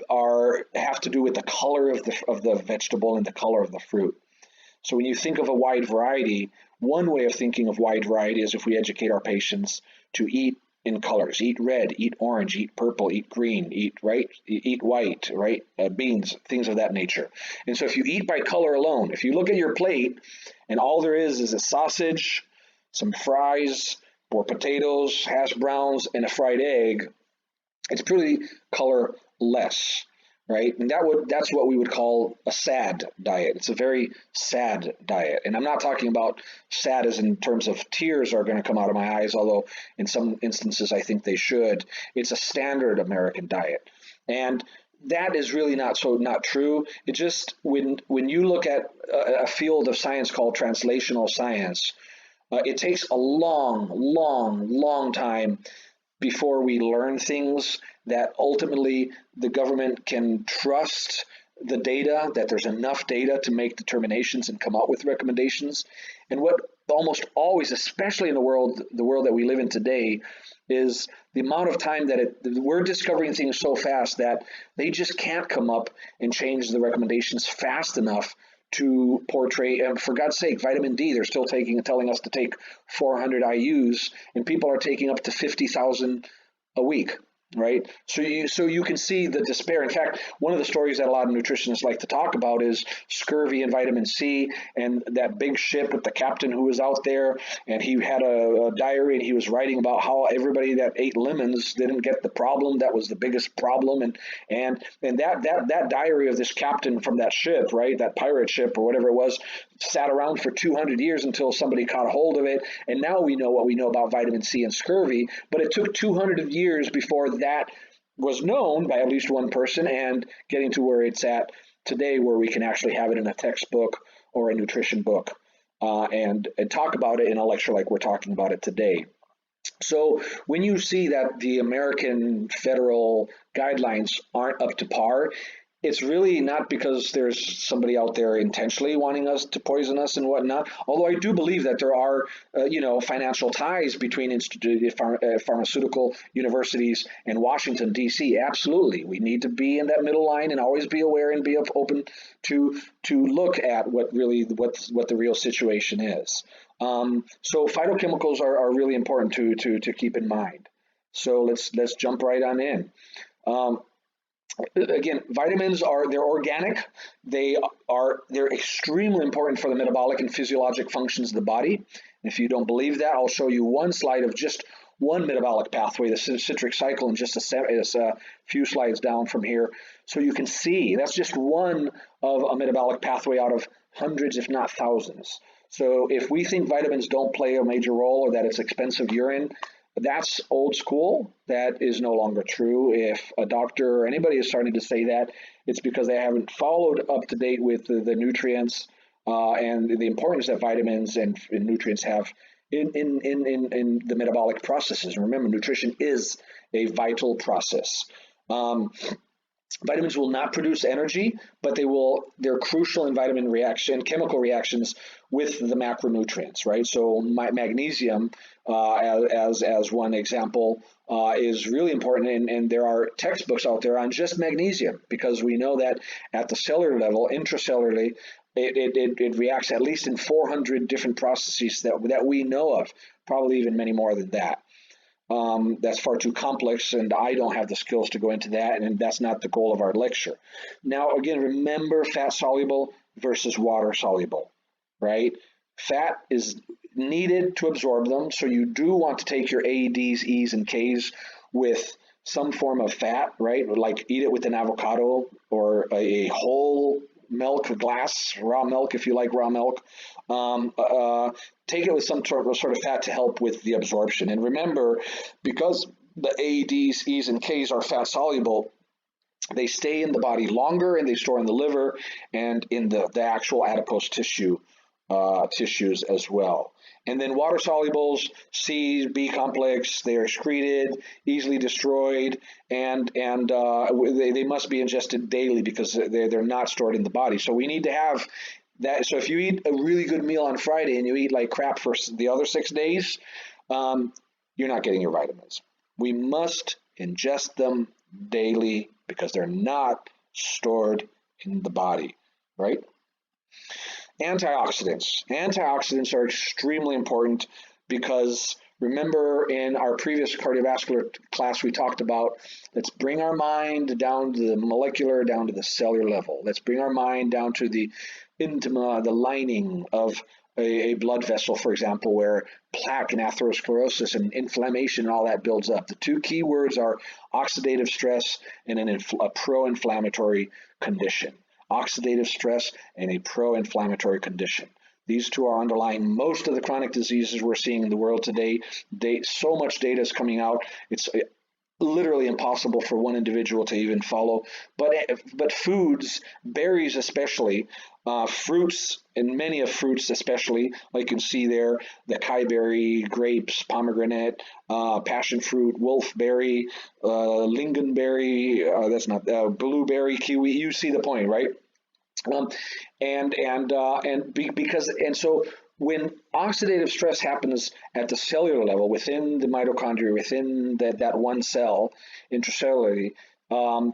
have to do with the color of the vegetable and the color of the fruit. So when you think of a wide variety, one way of thinking of wide variety is if we educate our patients to eat in colors, eat red, eat orange, eat purple, eat green, eat white, right? Beans, things of that nature. And so if you eat by color alone, if you look at your plate and all there is a sausage, some fries, or potatoes, hash browns, and a fried egg, it's pretty colorless, right? And that's what we would call a SAD diet. It's a very sad diet. And I'm not talking about sad as in terms of tears are going to come out of my eyes, although in some instances I think they should. It's a standard American diet. And that is really not true. It just when you look at a field of science called translational science, it takes a long time before we learn things that ultimately the government can trust the data, that there's enough data to make determinations and come out with recommendations. And what almost always, especially in the world that we live in today, is the amount of time that we're discovering things so fast that they just can't come up and change the recommendations fast enough to portray. And for God's sake, vitamin D, they're still telling us to take 400 IUs, and people are taking up to 50,000 a week. Right, so you can see the despair. In fact, one of the stories that a lot of nutritionists like to talk about is scurvy and vitamin C, and that big ship with the captain who was out there, and he had a diary, and he was writing about how everybody that ate lemons didn't get the problem. That was the biggest problem, and that diary of this captain from that ship, right, that pirate ship or whatever it was, sat around for 200 years until somebody caught a hold of it, and now we know what we know about vitamin C and scurvy. But it took 200 years before that was known by at least one person, and getting to where it's at today, where we can actually have it in a textbook or a nutrition book, and talk about it in a lecture like we're talking about it today. So when you see that the American federal guidelines aren't up to par, it's really not because there's somebody out there intentionally wanting us to poison us and whatnot. Although I do believe that there are, financial ties between pharmaceutical universities and Washington, D.C. Absolutely, we need to be in that middle line and always be aware and be open to look at what the real situation is. So phytochemicals are really important to keep in mind. So let's jump right on in. Again, vitamins they're organic. They're extremely important for the metabolic and physiologic functions of the body. And if you don't believe that, I'll show you one slide of just one metabolic pathway, the citric cycle, in just a few slides down from here. So you can see that's just one of a metabolic pathway out of hundreds, if not thousands. So if we think vitamins don't play a major role or that it's expensive urine, that's old school. That is no longer true. If a doctor or anybody is starting to say that, it's because they haven't followed up to date with the nutrients and the importance that vitamins and nutrients have in the metabolic processes. And remember, nutrition is a vital process. Vitamins will not produce energy, but they're crucial in chemical reactions with the macronutrients, right? So magnesium, as one example, is really important, and there are textbooks out there on just magnesium, because we know that at the cellular level, intracellularly, it reacts at least in 400 different processes that we know of, probably even many more than that. That's far too complex, and I don't have the skills to go into that, and that's not the goal of our lecture. Now, again, remember fat soluble versus water soluble, right? Fat is needed to absorb them, so you do want to take your A, Ds, E's, and K's with some form of fat, right? Like eat it with an avocado or a whole milk, a glass, raw milk if you like raw milk. Take it with some sort of fat to help with the absorption. And remember, because the A, Ds, E's, and K's are fat soluble, they stay in the body longer, and they store in the liver and in the actual adipose tissues as well. And then water solubles, C, B complex, they are excreted, easily destroyed, and they must be ingested daily because they're not stored in the body. So we need to have that. So if you eat a really good meal on Friday and you eat like crap for the other 6 days, you're not getting your vitamins. We must ingest them daily because they're not stored in the body, right? Antioxidants. Antioxidants are extremely important because remember in our previous cardiovascular class we talked about, let's bring our mind down to the molecular, down to the cellular level. Let's bring our mind down to the intima, the lining of a blood vessel, for example, where plaque and atherosclerosis and inflammation and all that builds up. The two key words are oxidative stress and a pro-inflammatory condition. Oxidative stress and a pro-inflammatory condition. These two are underlying most of the chronic diseases we're seeing in the world today. So much data is coming out. It's literally impossible for one individual to even follow. But foods, berries especially, fruits, and many of fruits especially, like you can see there, the kaiberry, grapes, pomegranate, passion fruit, wolfberry, lingonberry, that's not blueberry, kiwi. You see the point, right? So when oxidative stress happens at the cellular level, within the mitochondria, within that one cell, intracellularly, a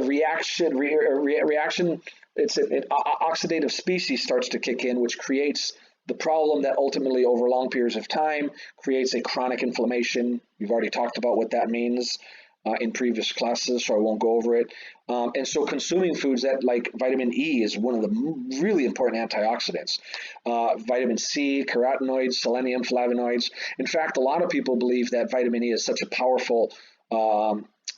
reaction, it's an oxidative species starts to kick in, which creates the problem that ultimately, over long periods of time, creates a chronic inflammation. We've already talked about what that means in previous classes, so I won't go over it. And so consuming foods that, like vitamin E, is one of the really important antioxidants. Vitamin C, carotenoids, selenium, flavonoids. In fact, a lot of people believe that vitamin E is such a powerful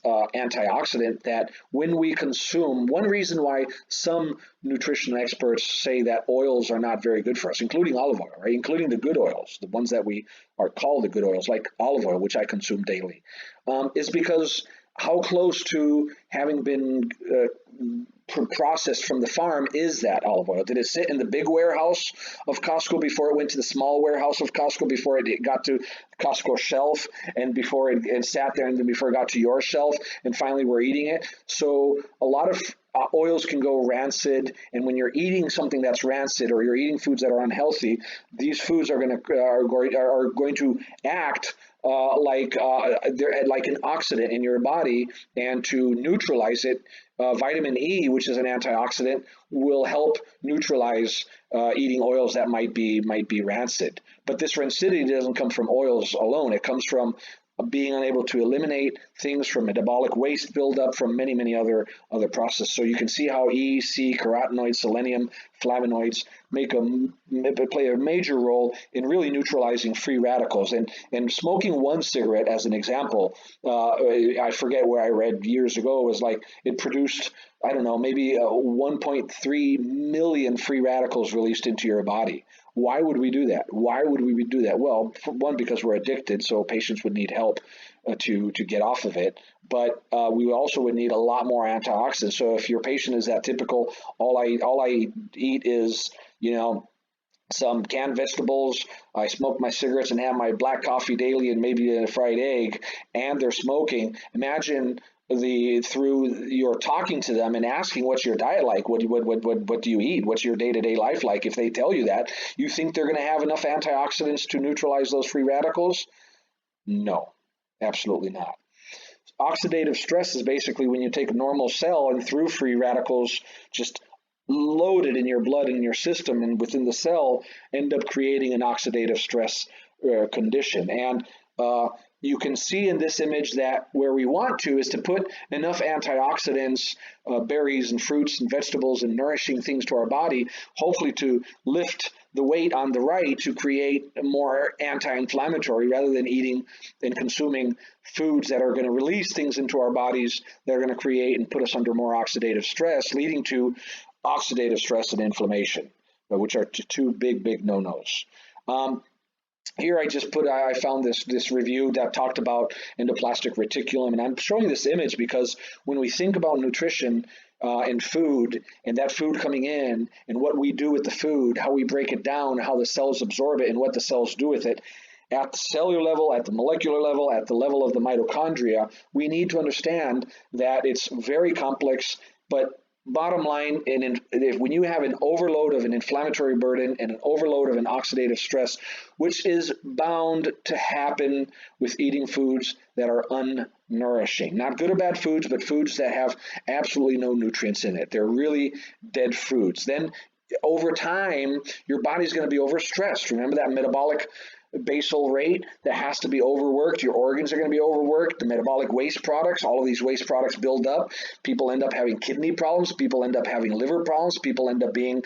antioxidant that when we consume, one reason why some nutrition experts say that oils are not very good for us, including olive oil, right? Including the good oils, the ones that we are called the good oils, like olive oil, which I consume daily, is because how close to having been processed from the farm is that olive oil? Did it sit in the big warehouse of Costco before it went to the small warehouse of Costco, before it got to Costco shelf, and before it sat there, and then before it got to your shelf, and finally we're eating it? So a lot of oils can go rancid, and when you're eating something that's rancid, or you're eating foods that are unhealthy, these foods are going to act they're like an oxidant in your body, and to neutralize it, vitamin E, which is an antioxidant, will help neutralize eating oils that might be rancid. But this rancidity doesn't come from oils alone. It comes from being unable to eliminate things, from metabolic waste buildup, from many other processes. So you can see how E, C, carotenoids, selenium, flavonoids play a major role in really neutralizing free radicals. And smoking one cigarette, as an example, I forget where I read years ago, was like it produced, I don't know, maybe 1.3 million free radicals released into your body. Why would we do that? Why would we do that? Well, for one, because we're addicted, so patients would need help to get off of it. But we also would need a lot more antioxidants. So if your patient is that typical, all I eat is, some canned vegetables, I smoke my cigarettes and have my black coffee daily and maybe a fried egg, and they're smoking, imagine through your talking to them and asking, what's your diet like? What do you eat? What's your day-to-day life like? If they tell you that, you think they're going to have enough antioxidants to neutralize those free radicals? No, absolutely not. Oxidative stress is basically when you take a normal cell and, through free radicals just loaded in your blood and in your system and within the cell, end up creating an oxidative stress condition. And you can see in this image that where we want to is to put enough antioxidants, berries and fruits and vegetables and nourishing things to our body, hopefully to lift the weight on the right to create more anti-inflammatory, rather than eating and consuming foods that are going to release things into our bodies that are going to create and put us under more oxidative stress, leading to oxidative stress and inflammation, which are two big no-nos. Here I found this review that talked about endoplasmic reticulum, and I'm showing this image because when we think about nutrition and food, and that food coming in, and what we do with the food, how we break it down, how the cells absorb it, and what the cells do with it, at the cellular level, at the molecular level, at the level of the mitochondria, we need to understand that it's very complex. But bottom line, when you have an overload of an inflammatory burden and an overload of an oxidative stress, which is bound to happen with eating foods that are unnourishing, not good or bad foods, but foods that have absolutely no nutrients in it, they're really dead foods, then over time your body's going to be overstressed. Remember that metabolic basal rate that has to be overworked. Your organs are going to be overworked. The metabolic waste products, all of these waste products build up. People end up having kidney problems. People end up having liver problems. People end up being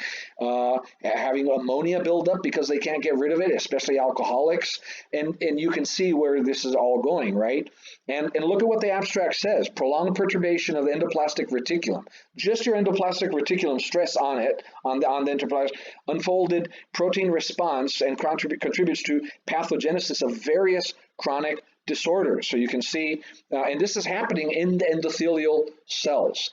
having ammonia build up because they can't get rid of it, especially alcoholics. And you can see where this is all going, right? And look at what the abstract says: prolonged perturbation of the endoplasmic reticulum. Just your endoplasmic reticulum, stress on it, on the endoplasmic, unfolded protein response and contributes to pathogenesis of various chronic disorders. So you can see, and this is happening in the endothelial cells,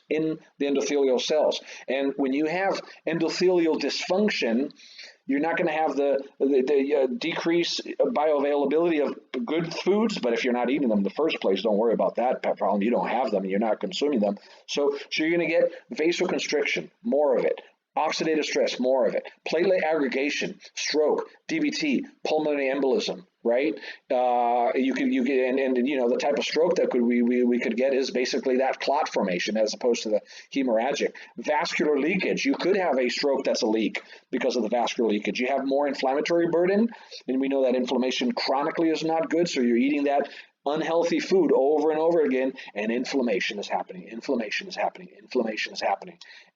And when you have endothelial dysfunction, you're not going to have the decrease bioavailability of good foods, but if you're not eating them in the first place, don't worry about that problem. You don't have them and you're not consuming them. So you're going to get vasoconstriction, more of it. Oxidative stress, more of it. Platelet aggregation, stroke, DVT, pulmonary embolism, right? You can the type of stroke that we could get is basically that clot formation as opposed to the hemorrhagic. Vascular leakage. You could have a stroke that's a leak because of the vascular leakage. You have more inflammatory burden, and we know that inflammation chronically is not good, so you're eating that unhealthy food over and over again, and inflammation is happening,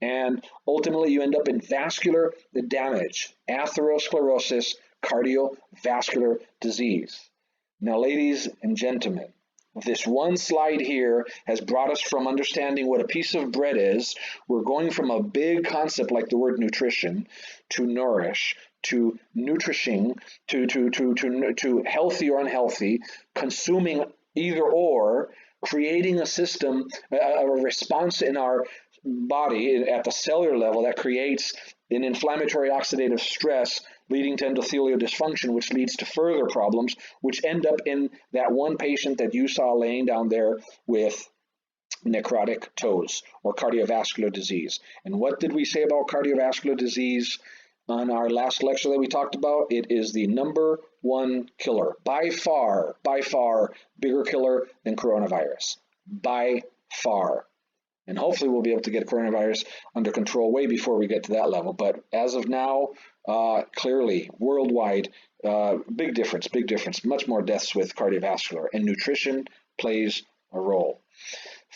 and ultimately you end up in vascular damage, atherosclerosis, cardiovascular disease. Now, ladies and gentlemen, this one slide here has brought us from understanding what a piece of bread is. We're going from a big concept like the word nutrition to nourish, to nutrishing, to healthy or unhealthy, consuming either or, creating a system, a response in our body at the cellular level that creates an inflammatory oxidative stress leading to endothelial dysfunction, which leads to further problems, which end up in that one patient that you saw laying down there with necrotic toes or cardiovascular disease. And what did we say about cardiovascular disease on our last lecture that we talked about? It is the number one killer, by far bigger killer than coronavirus, by far. And hopefully we'll be able to get coronavirus under control way before we get to that level. But as of now, clearly, worldwide, big difference, much more deaths with cardiovascular, and nutrition plays a role.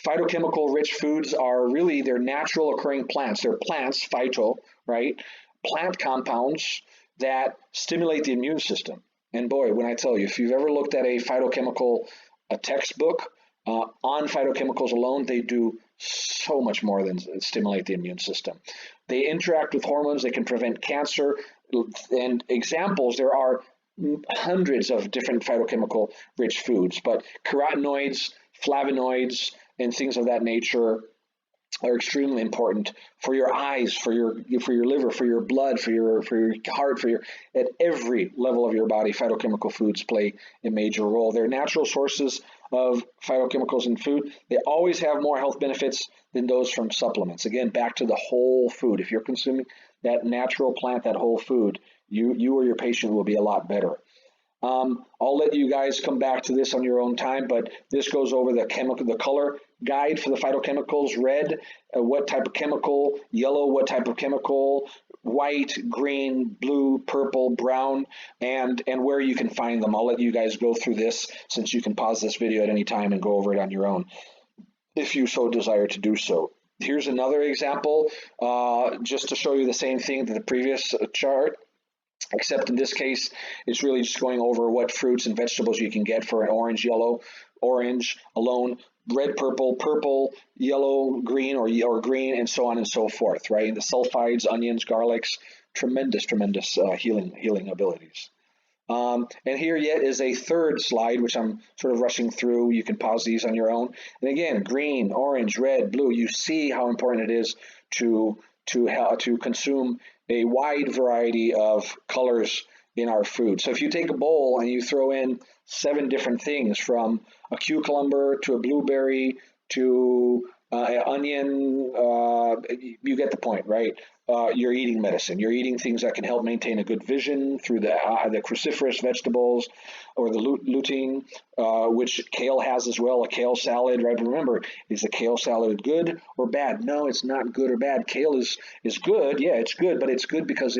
Phytochemical-rich foods are really, they're natural occurring plants. They're plants, phyto, right? Plant compounds that stimulate the immune system. And boy, when I tell you, if you've ever looked at a phytochemical textbook on phytochemicals alone, they do so much more than stimulate the immune system. They interact with hormones. They can prevent cancer. And examples, there are hundreds of different phytochemical rich foods, but carotenoids, flavonoids, and things of that nature are extremely important for your eyes, for your liver, for your blood, for your heart, at every level of your body. Phytochemical foods play a major role. They're natural sources of phytochemicals in food. They always have more health benefits than those from supplements. Again, back to the whole food. If you're consuming that natural plant, that whole food, you or your patient will be a lot better. I'll let you guys come back to this on your own time, but this goes over the color guide for the phytochemicals. Red, what type of chemical; yellow, what type of chemical; white, green, blue, purple, brown, and where you can find them. I'll let you guys go through this, since you can pause this video at any time and go over it on your own if you so desire to do so. Here's another example, just to show you the same thing that the previous chart, except in this case, it's really just going over what fruits and vegetables you can get for an orange, yellow, orange alone, red, purple, purple, yellow, green, or green, and so on and so forth, right? And the sulfides, onions, garlics, tremendous healing abilities. And here yet is a third slide, which I'm sort of rushing through. You can pause these on your own. And again, green, orange, red, blue, you see how important it is to consume a wide variety of colors in our food. So if you take a bowl and you throw in 7 different things, from a cucumber to a blueberry to an onion, you get the point, right? You're eating medicine. You're eating things that can help maintain a good vision through the cruciferous vegetables, or the lutein, which kale has as well, a kale salad, right? But remember, is the kale salad good or bad? No, it's not good or bad. Kale is good. Yeah, it's good, but it's good because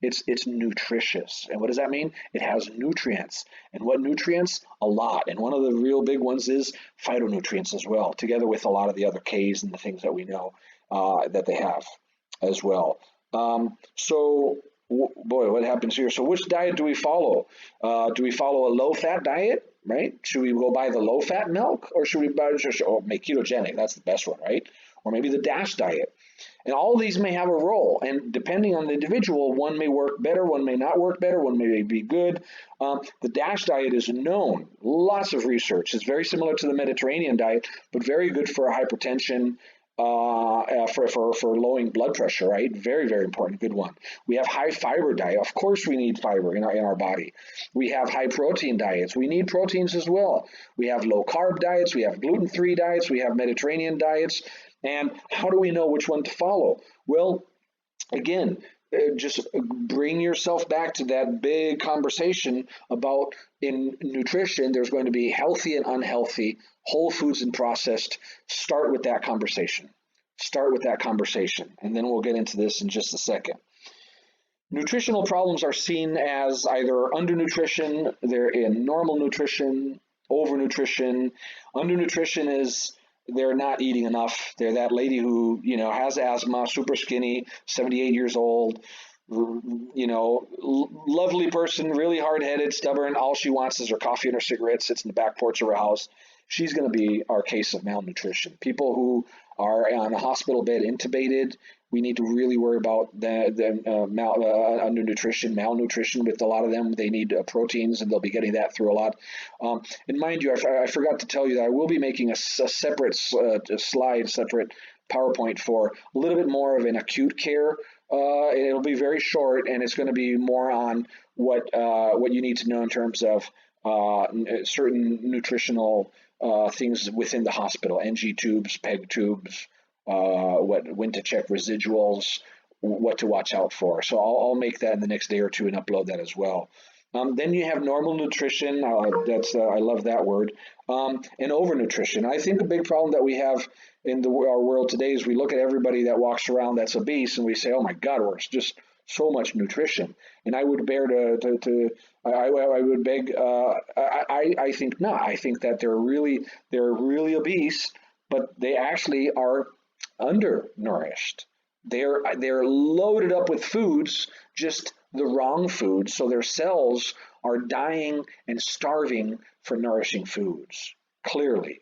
It's nutritious. And what does that mean? It has nutrients. And what nutrients? A lot. And one of the real big ones is phytonutrients as well, together with a lot of the other Ks and the things that we know that they have as well. Boy, what happens here? So which diet do we follow? Do we follow a low-fat diet, right? Should we go buy the low-fat milk, or should we buy make ketogenic? That's the best one, right? Or maybe the DASH diet. And all of these may have a role, and depending on the individual, one may work better, one may not work better, one may be good. The DASH diet is known, lots of research. It's very similar to the Mediterranean diet, but very good for hypertension, for lowering blood pressure, right? Very, very important, good one. We have high fiber diet. Of course, we need fiber in our body. We have high protein diets. We need proteins as well. We have low carb diets. We have gluten-free diets. We have Mediterranean diets. And how do we know which one to follow? Well, again, just bring yourself back to that big conversation about in nutrition, there's going to be healthy and unhealthy, whole foods and processed. Start with that conversation. Start with that conversation. And then we'll get into this in just a second. Nutritional problems are seen as either undernutrition, they're in normal nutrition, overnutrition. Undernutrition is they're not eating enough. They're that lady who, has asthma, super skinny, 78 years old, lovely person, really hard-headed, stubborn. All she wants is her coffee and her cigarette, sits in the back porch of her house. She's going to be our case of malnutrition. People who are on a hospital bed intubated, we need to really worry about undernutrition, malnutrition. With a lot of them, they need proteins, and they'll be getting that through a lot. And mind you, I forgot to tell you that I will be making a separate slide, separate PowerPoint for a little bit more of an acute care. It'll be very short, and it's going to be more on what you need to know in terms of certain nutritional things within the hospital, NG tubes, PEG tubes, when to check residuals, what to watch out for. So I'll make that in the next day or two and upload that as well. Then you have normal nutrition. I love that word. And overnutrition. I think a big problem that we have in our world today is we look at everybody that walks around that's obese and we say, oh my God, we're just so much nutrition. And I would bear I would beg, I think not. I think that they're really obese, but they actually are undernourished. They're loaded up with foods, just the wrong foods, so their cells are dying and starving for nourishing foods. Clearly.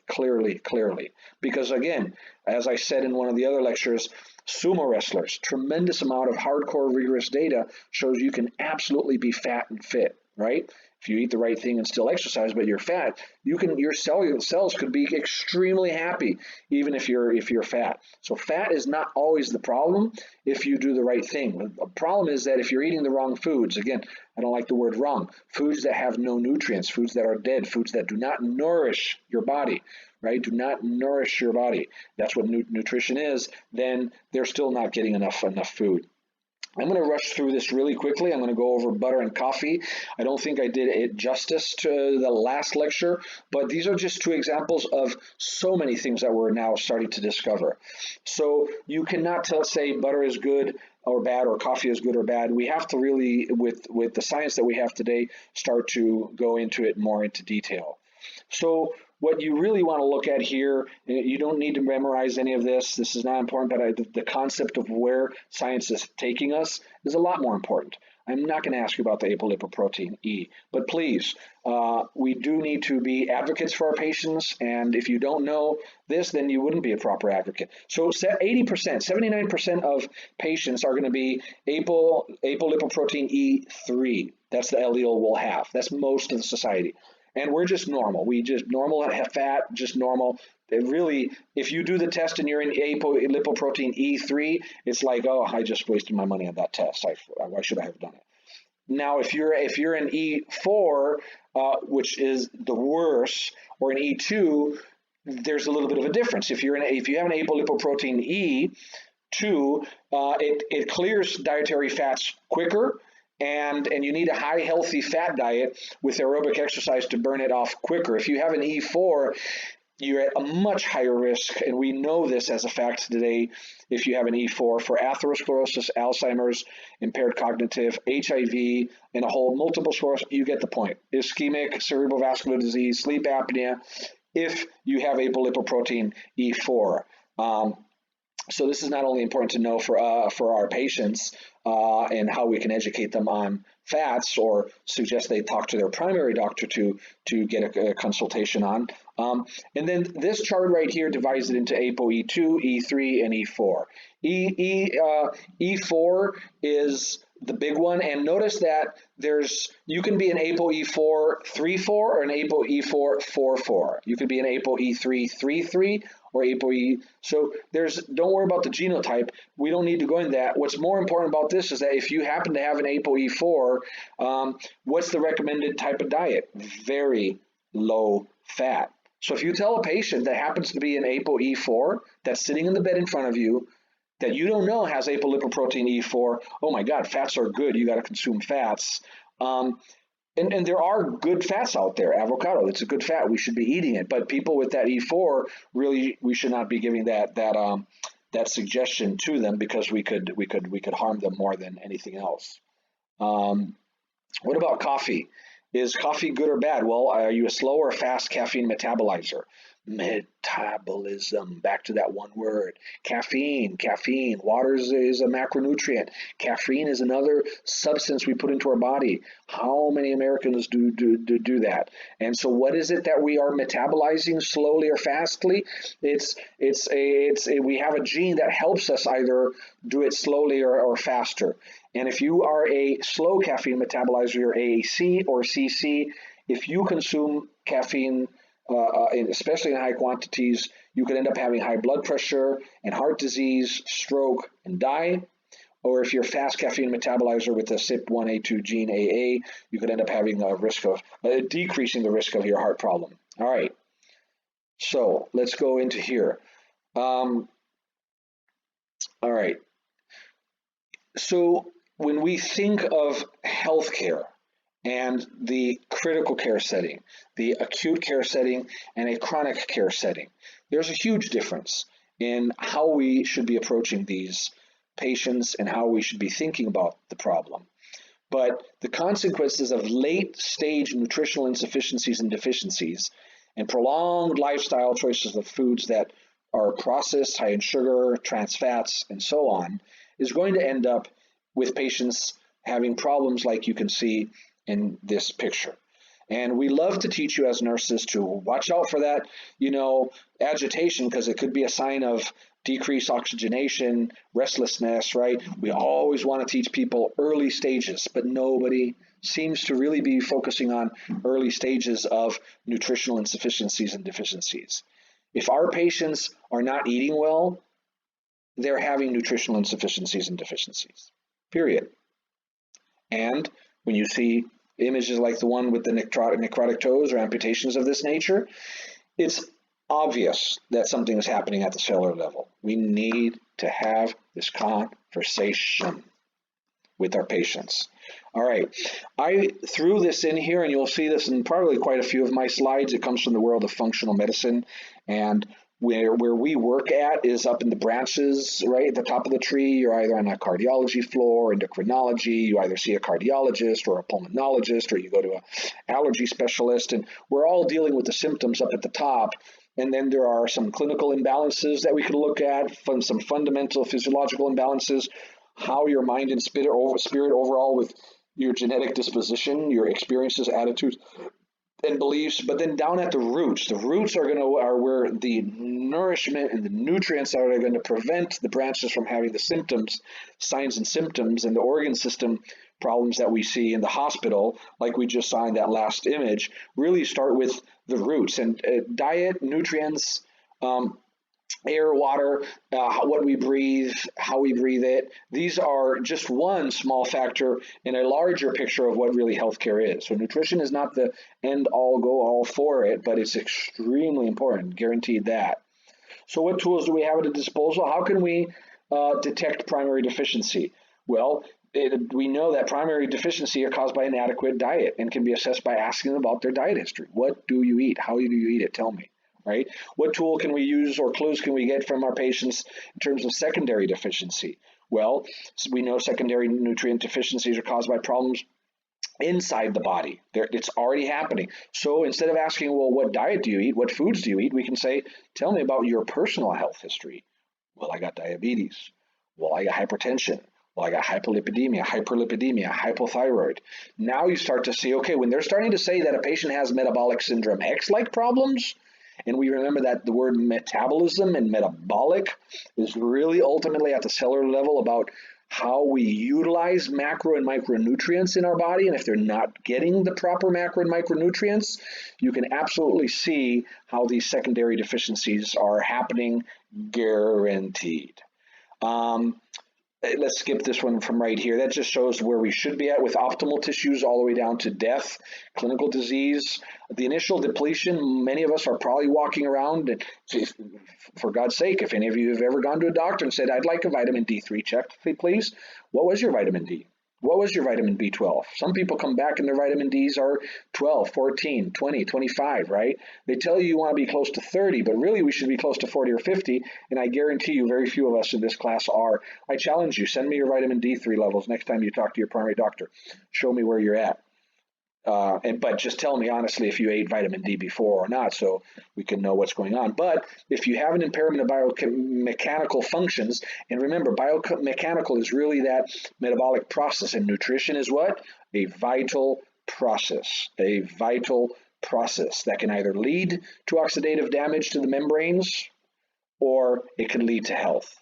Because again, as I said in one of the other lectures, sumo wrestlers, tremendous amount of hardcore rigorous data shows you can absolutely be fat and fit, right? If you eat the right thing and still exercise, but you're fat, your cells could be extremely happy, even if you're fat. So fat is not always the problem if you do the right thing. The problem is that if you're eating the wrong foods, again, I don't like the word wrong, foods that have no nutrients, foods that are dead, foods that do not nourish your body, right? Do not nourish your body. That's what nutrition is. Then they're still not getting enough food. I'm going to rush through this really quickly. I'm going to go over butter and coffee. I don't think I did it justice to the last lecture, but these are just two examples of so many things that we're now starting to discover. So you cannot say butter is good or bad, or coffee is good or bad. We have to really, with the science that we have today, start to go into it more into detail. So what you really want to look at here, you don't need to memorize any of this. This is not important, but the concept of where science is taking us is a lot more important. I'm not going to ask you about the apolipoprotein E, but please, we do need to be advocates for our patients, and if you don't know this, then you wouldn't be a proper advocate. So 80%, 79% of patients are going to be apolipoprotein E3. That's the allele we'll have. That's most of the society. And we're just normal. We just normal have fat, just normal. It really, if you do the test and you're in apolipoprotein E3, it's like, oh, I just wasted my money on that test. Why should I have done it? Now, if you're in E4, which is the worst, or in E2, there's a little bit of a difference. If you have an apolipoprotein E2, it clears dietary fats quicker. And you need a high healthy fat diet with aerobic exercise to burn it off quicker. If you have an E4, you're at a much higher risk, and we know this as a fact today, if you have an E4 for atherosclerosis, Alzheimer's, impaired cognitive, HIV, and a whole multiple sclerosis. You get the point. Ischemic, cerebrovascular disease, sleep apnea, if you have apolipoprotein E4. So this is not only important to know for our patients and how we can educate them on fats, or suggest they talk to their primary doctor to get a consultation on. And then this chart right here divides it into ApoE2, E3, and E4. E4 is the big one, and notice that you can be an ApoE4 3-4 or an ApoE4 4-4. You could be an ApoE3 3-3 or ApoE. So don't worry about the genotype. We don't need to go into that. What's more important about this is that if you happen to have an ApoE4, what's the recommended type of diet? Very low fat. So if you tell a patient that happens to be an ApoE4 that's sitting in the bed in front of you, that you don't know has apolipoprotein E4, oh my God, fats are good. You got to consume fats. And there are good fats out there. Avocado, it's a good fat. We should be eating it. But people with that E4, really, we should not be giving that suggestion to them, because we could harm them more than anything else. What about coffee? Is coffee good or bad? Well, are you a slow or fast caffeine metabolizer? Metabolism, back to that one word. Caffeine. Water is a macronutrient. Caffeine is another substance we put into our body. How many Americans do that? And so what is it that we are metabolizing slowly or fastly? We have a gene that helps us either do it slowly or faster. And if you are a slow caffeine metabolizer, you're AAC or CC, if you consume caffeine, especially in high quantities, you could end up having high blood pressure and heart disease, stroke, and die. Or if you're a fast caffeine metabolizer with the CYP1A2 gene AA, you could end up having a risk of decreasing the risk of your heart problem. All right, so let's go into here. All right, so when we think of healthcare and the critical care setting, the acute care setting, and a chronic care setting, there's a huge difference in how we should be approaching these patients and how we should be thinking about the problem. But the consequences of late stage nutritional insufficiencies and deficiencies and prolonged lifestyle choices of foods that are processed, high in sugar, trans fats, and so on, is going to end up with patients having problems like you can see in this picture. And we love to teach you as nurses to watch out for that, agitation, because it could be a sign of decreased oxygenation, restlessness, right? We always want to teach people early stages, but nobody seems to really be focusing on early stages of nutritional insufficiencies and deficiencies. If our patients are not eating well, they're having nutritional insufficiencies and deficiencies, period. And when you see images like the one with the necrotic toes or amputations of this nature, it's obvious that something is happening at the cellular level. We need to have this conversation with our patients. All right, I threw this in here, and you'll see this in probably quite a few of my slides. It comes from the world of functional medicine, and where we work at is up in the branches, right at the top of the tree. You're either on a cardiology floor, endocrinology, you either see a cardiologist or a pulmonologist, or you go to an allergy specialist, and we're all dealing with the symptoms up at the top. And then there are some clinical imbalances that we can look at, from some fundamental physiological imbalances, how your mind and spirit overall with your genetic disposition, your experiences, attitudes, and beliefs. But then down at the roots are where the nourishment and the nutrients are going to prevent the branches from having the symptoms, signs and symptoms, and the organ system problems that we see in the hospital, like we just saw in that last image, really start with the roots. And diet, nutrients, air, water, what we breathe, how we breathe it. These are just one small factor in a larger picture of what really healthcare is. So nutrition is not the end all go all for it, but it's extremely important, guaranteed that. So what tools do we have at our disposal? How can we detect primary deficiency? Well, we know that primary deficiency are caused by inadequate diet and can be assessed by asking them about their diet history. What do you eat? How do you eat it? Tell me. right? What tool can we use or clues can we get from our patients in terms of secondary deficiency? Well, we know secondary nutrient deficiencies are caused by problems inside the body. It's already happening. So instead of asking, well, what diet do you eat? What foods do you eat? We can say, tell me about your personal health history. Well, I got diabetes. Well, I got hypertension. Well, I got hyperlipidemia, hypothyroid. Now you start to see, okay, when they're starting to say that a patient has metabolic syndrome X-like problems, and we remember that the word metabolism and metabolic is really ultimately at the cellular level about how we utilize macro and micronutrients in our body. And if they're not getting the proper macro and micronutrients, you can absolutely see how these secondary deficiencies are happening, guaranteed. Let's skip this one from right here. That just shows where we should be at with optimal tissues all the way down to death, clinical disease. The initial depletion, many of us are probably walking around, and for God's sake, if any of you have ever gone to a doctor and said, I'd like a vitamin D3 check, please, what was your vitamin D? What was your vitamin B12? Some people come back and their vitamin Ds are 12, 14, 20, 25, right? They tell you want to be close to 30, but really we should be close to 40 or 50, and I guarantee you very few of us in this class are. I challenge you, send me your vitamin D3 levels next time you talk to your primary doctor. Show me where you're at. But just tell me honestly if you ate vitamin D before or not, so we can know what's going on. But if you have an impairment of biomechanical functions, and remember, biomechanical is really that metabolic process, and nutrition is what? A vital process. A vital process that can either lead to oxidative damage to the membranes, or it can lead to health.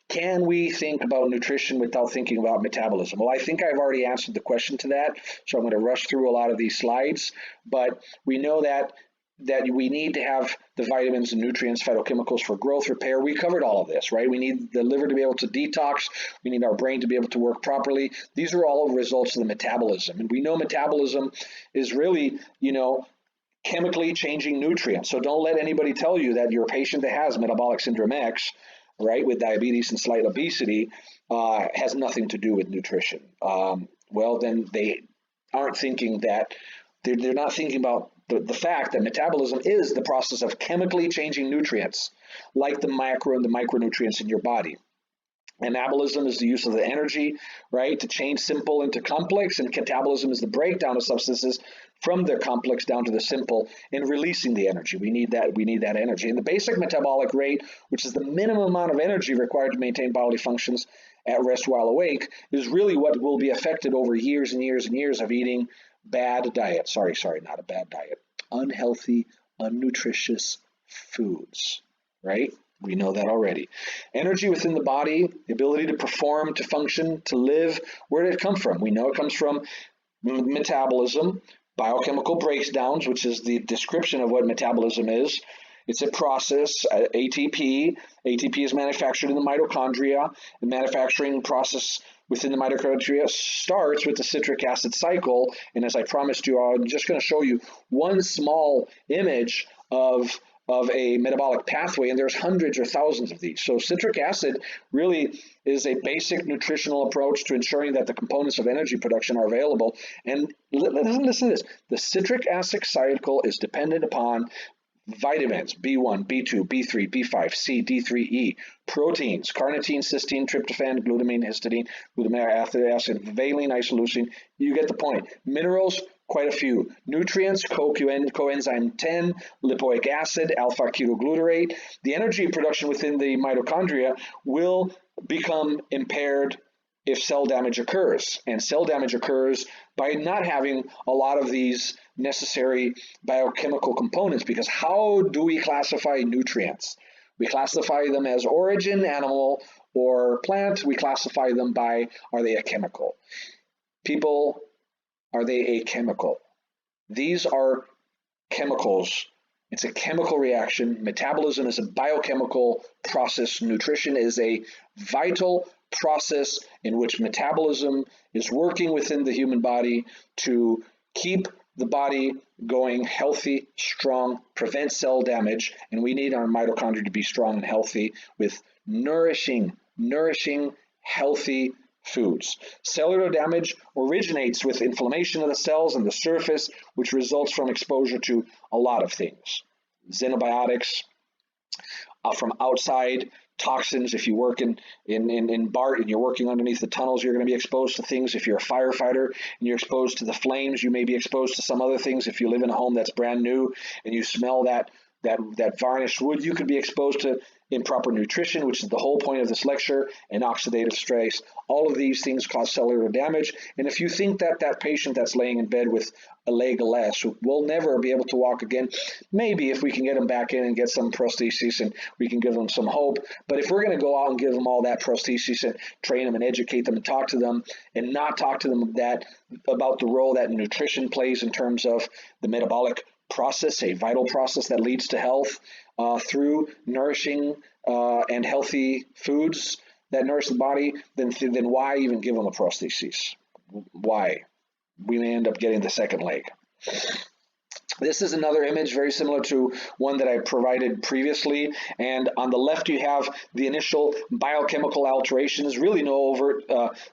Can we think about nutrition without thinking about metabolism? Well, I think I've already answered the question to that, so I'm going to rush through a lot of these slides. But we know that we need to have the vitamins and nutrients, phytochemicals for growth, repair. We covered all of this, right? We need the liver to be able to detox. We need our brain to be able to work properly. These are all results of the metabolism. And we know metabolism is really, chemically changing nutrients. So don't let anybody tell you that your patient that has metabolic syndrome X, right, with diabetes and slight obesity, has nothing to do with nutrition. Well, then they aren't thinking that, they're not thinking about the fact that metabolism is the process of chemically changing nutrients, like the macro and the micronutrients in your body. Anabolism is the use of the energy, right, to change simple into complex, and catabolism is the breakdown of substances from their complex down to the simple and releasing the energy. We need that energy. And the basic metabolic rate, which is the minimum amount of energy required to maintain bodily functions at rest while awake, is really what will be affected over years and years and years of eating bad diet. Sorry, not a bad diet. Unhealthy, unnutritious foods, right? We know that already. Energy within the body, the ability to perform, to function, to live, where did it come from? We know it comes from metabolism, biochemical breakdowns, which is the description of what metabolism is. It's a process, ATP. ATP is manufactured in the mitochondria. The manufacturing process within the mitochondria starts with the citric acid cycle. And as I promised you, I'm just going to show you one small image of a metabolic pathway, and there's hundreds or thousands of these. So citric acid really is a basic nutritional approach to ensuring that the components of energy production are available. And listen to this. The citric acid cycle is dependent upon vitamins, B1, B2, B3, B5, C, D3, E, proteins, carnitine, cysteine, tryptophan, glutamine, histidine, glutamic acid, valine, isoleucine. You get the point. Minerals, quite a few. Nutrients, coenzyme 10, lipoic acid, alpha-ketoglutarate. The energy production within the mitochondria will become impaired if cell damage occurs. And cell damage occurs by not having a lot of these necessary biochemical components, because how do we classify nutrients? We classify them as origin, animal or plant. We classify them by, are they a chemical? People, are they a chemical? These are chemicals. It's a chemical reaction. Metabolism is a biochemical process. Nutrition is a vital process in which metabolism is working within the human body to keep the body going healthy, strong, prevent cell damage, and we need our mitochondria to be strong and healthy with nourishing, healthy foods. Cellular damage originates with inflammation of the cells and the surface, which results from exposure to a lot of things. xenobiotics from outside, toxins. If you work in BART and you're working underneath the tunnels, you're going to be exposed to things. If you're a firefighter and you're exposed to the flames, you may be exposed to some other things. If you live in a home that's brand new and you smell that varnished wood, you could be exposed to improper nutrition, which is the whole point of this lecture, and oxidative stress. All of these things cause cellular damage. And if you think that that patient that's laying in bed with a leg less will never be able to walk again, maybe if we can get them back in and get some prosthesis and we can give them some hope. But if we're going to go out and give them all that prosthesis and train them and educate them and talk to them and not talk to them about the role that nutrition plays in terms of the metabolic process, a vital process that leads to health through nourishing and healthy foods that nourish the body, then why even give them a prosthesis? Why? We may end up getting the second leg. This is another image very similar to one that I provided previously, and on the left you have the initial biochemical alterations, really no overt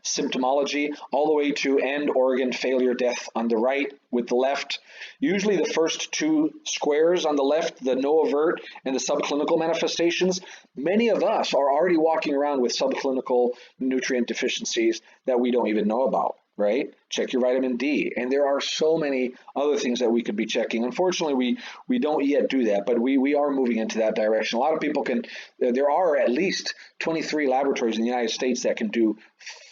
symptomology, all the way to end organ failure death on the right with the left. Usually the first two squares on the left, the no overt and the subclinical manifestations, many of us are already walking around with subclinical nutrient deficiencies that we don't even know about. Right? Check your vitamin D. And there are so many other things that we could be checking. Unfortunately, we don't yet do that, but we are moving into that direction. A lot of people can, there are at least 23 laboratories in the United States that can do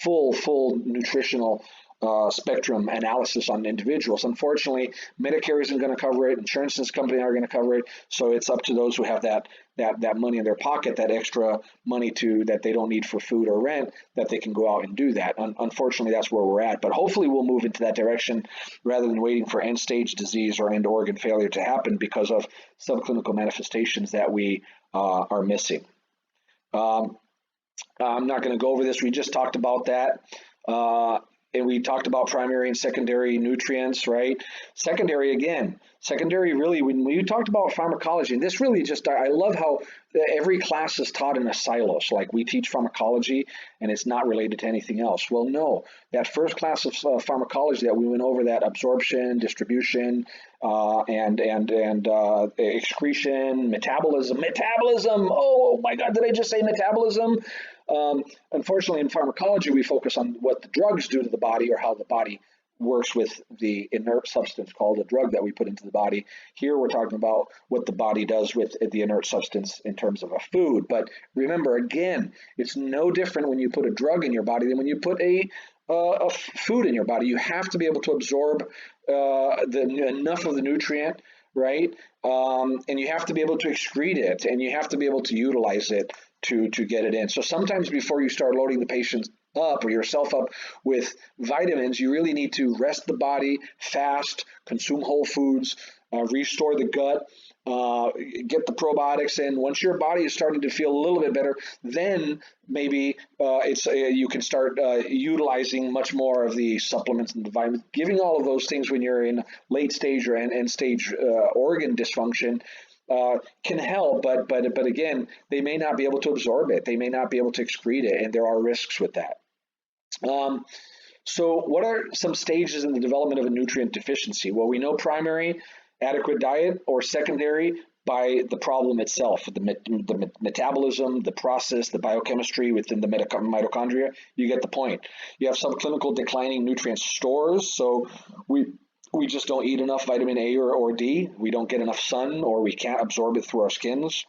full nutritional spectrum analysis on individuals. Unfortunately, Medicare isn't going to cover it. Insurance companies aren't going to cover it. So it's up to those who have that money in their pocket, that extra money that they don't need for food or rent, that they can go out and do that. Unfortunately, that's where we're at. But hopefully we'll move into that direction rather than waiting for end-stage disease or end organ failure to happen because of subclinical manifestations that we are missing. I'm not going to go over this. We just talked about that. And we talked about primary and secondary nutrients, right? Secondary, really, when we talked about pharmacology, and this really just, I love how every class is taught in a silos. Like we teach pharmacology and it's not related to anything else. Well, no, that first class of pharmacology that we went over, that absorption, distribution, and excretion, metabolism. Oh my God, did I just say metabolism? Unfortunately, in pharmacology, we focus on what the drugs do to the body or how the body works with the inert substance called a drug that we put into the body. Here, we're talking about what the body does with the inert substance in terms of a food. But remember, again, it's no different when you put a drug in your body than when you put a food in your body. You have to be able to absorb enough of the nutrient, right? And you have to be able to excrete it, and you have to be able to utilize it to get it in. So sometimes before you start loading the patient up or yourself up with vitamins, you really need to rest the body, fast, consume whole foods, restore the gut, get the probiotics in. Once your body is starting to feel a little bit better, then maybe you can start utilizing much more of the supplements and the vitamins. Giving all of those things when you're in late stage or end stage organ dysfunction can help, but again, they may not be able to absorb it. They may not be able to excrete it, and there are risks with that. So what are some stages in the development of a nutrient deficiency? Well, we know primary, adequate diet, or secondary by the problem itself, the metabolism, the process, the biochemistry within the mitochondria. You get the point. You have subclinical declining nutrient stores, so we just don't eat enough vitamin A or D. We don't get enough sun, or we can't absorb it through our skins.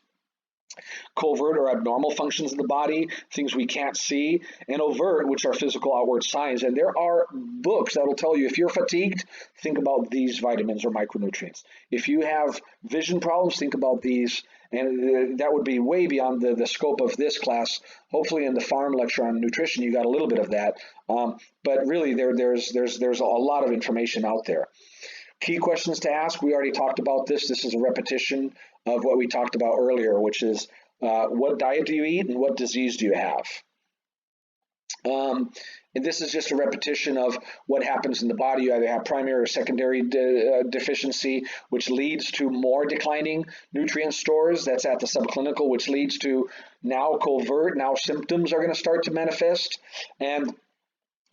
Covert or abnormal functions of the body, things we can't see, and overt, which are physical outward signs. And there are books that will tell you if you're fatigued, think about these vitamins or micronutrients. If you have vision problems, think about these. And that would be way beyond the scope of this class. Hopefully in the farm lecture on nutrition, you got a little bit of that. But really, there's a lot of information out there. Key questions to ask, we already talked about this. This is a repetition of what we talked about earlier, which is what diet do you eat and what disease do you have? And this is just a repetition of what happens in the body. You either have primary or secondary deficiency, which leads to more declining nutrient stores. That's at the subclinical, which leads to now covert. Now symptoms are going to start to manifest. And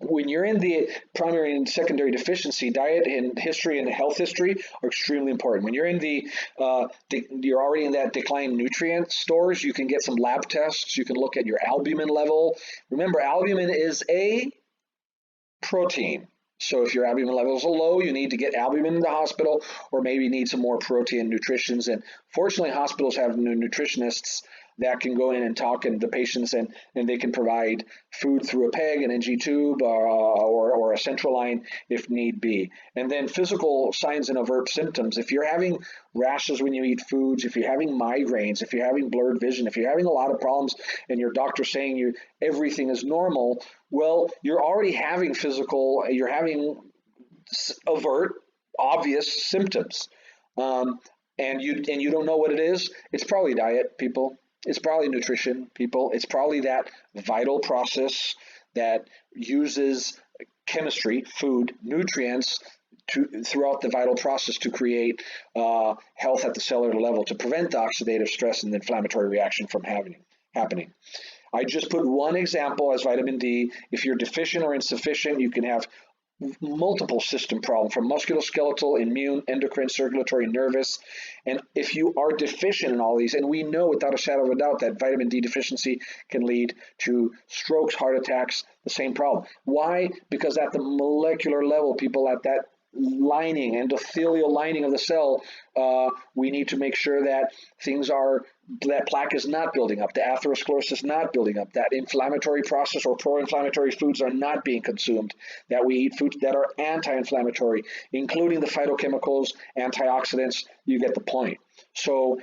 When you're in the primary and secondary deficiency, diet and history and health history are extremely important. When you're in you're already in that decline nutrient stores, you can get some lab tests. You can look at your albumin level. Remember, albumin is a protein. So if your albumin levels are low, you need to get albumin in the hospital, or maybe need some more protein nutritions. And fortunately, hospitals have nutritionists that can go in and talk to the patients, and they can provide food through a PEG, an NG tube, or a central line if need be. And then physical signs and overt symptoms. If you're having rashes when you eat foods, if you're having migraines, if you're having blurred vision, if you're having a lot of problems and your doctor's saying everything is normal, well, you're already having you're having overt, obvious symptoms. And you don't know what it is. It's probably diet, people. It's probably nutrition, people. It's probably that vital process that uses chemistry, food, nutrients throughout the vital process to create health at the cellular level, to prevent the oxidative stress and the inflammatory reaction from happening. I just put one example as vitamin D. If you're deficient or insufficient, you can have multiple system problems, from musculoskeletal, immune, endocrine, circulatory, nervous. And if you are deficient in all these, and we know without a shadow of a doubt that vitamin D deficiency can lead to strokes, heart attacks, the same problem. Why? Because at the molecular level, people, at that lining, endothelial lining of the cell, we need to make sure that that plaque is not building up, the atherosclerosis is not building up, that inflammatory process or pro-inflammatory foods are not being consumed, that we eat foods that are anti-inflammatory, including the phytochemicals, antioxidants. You get the point. So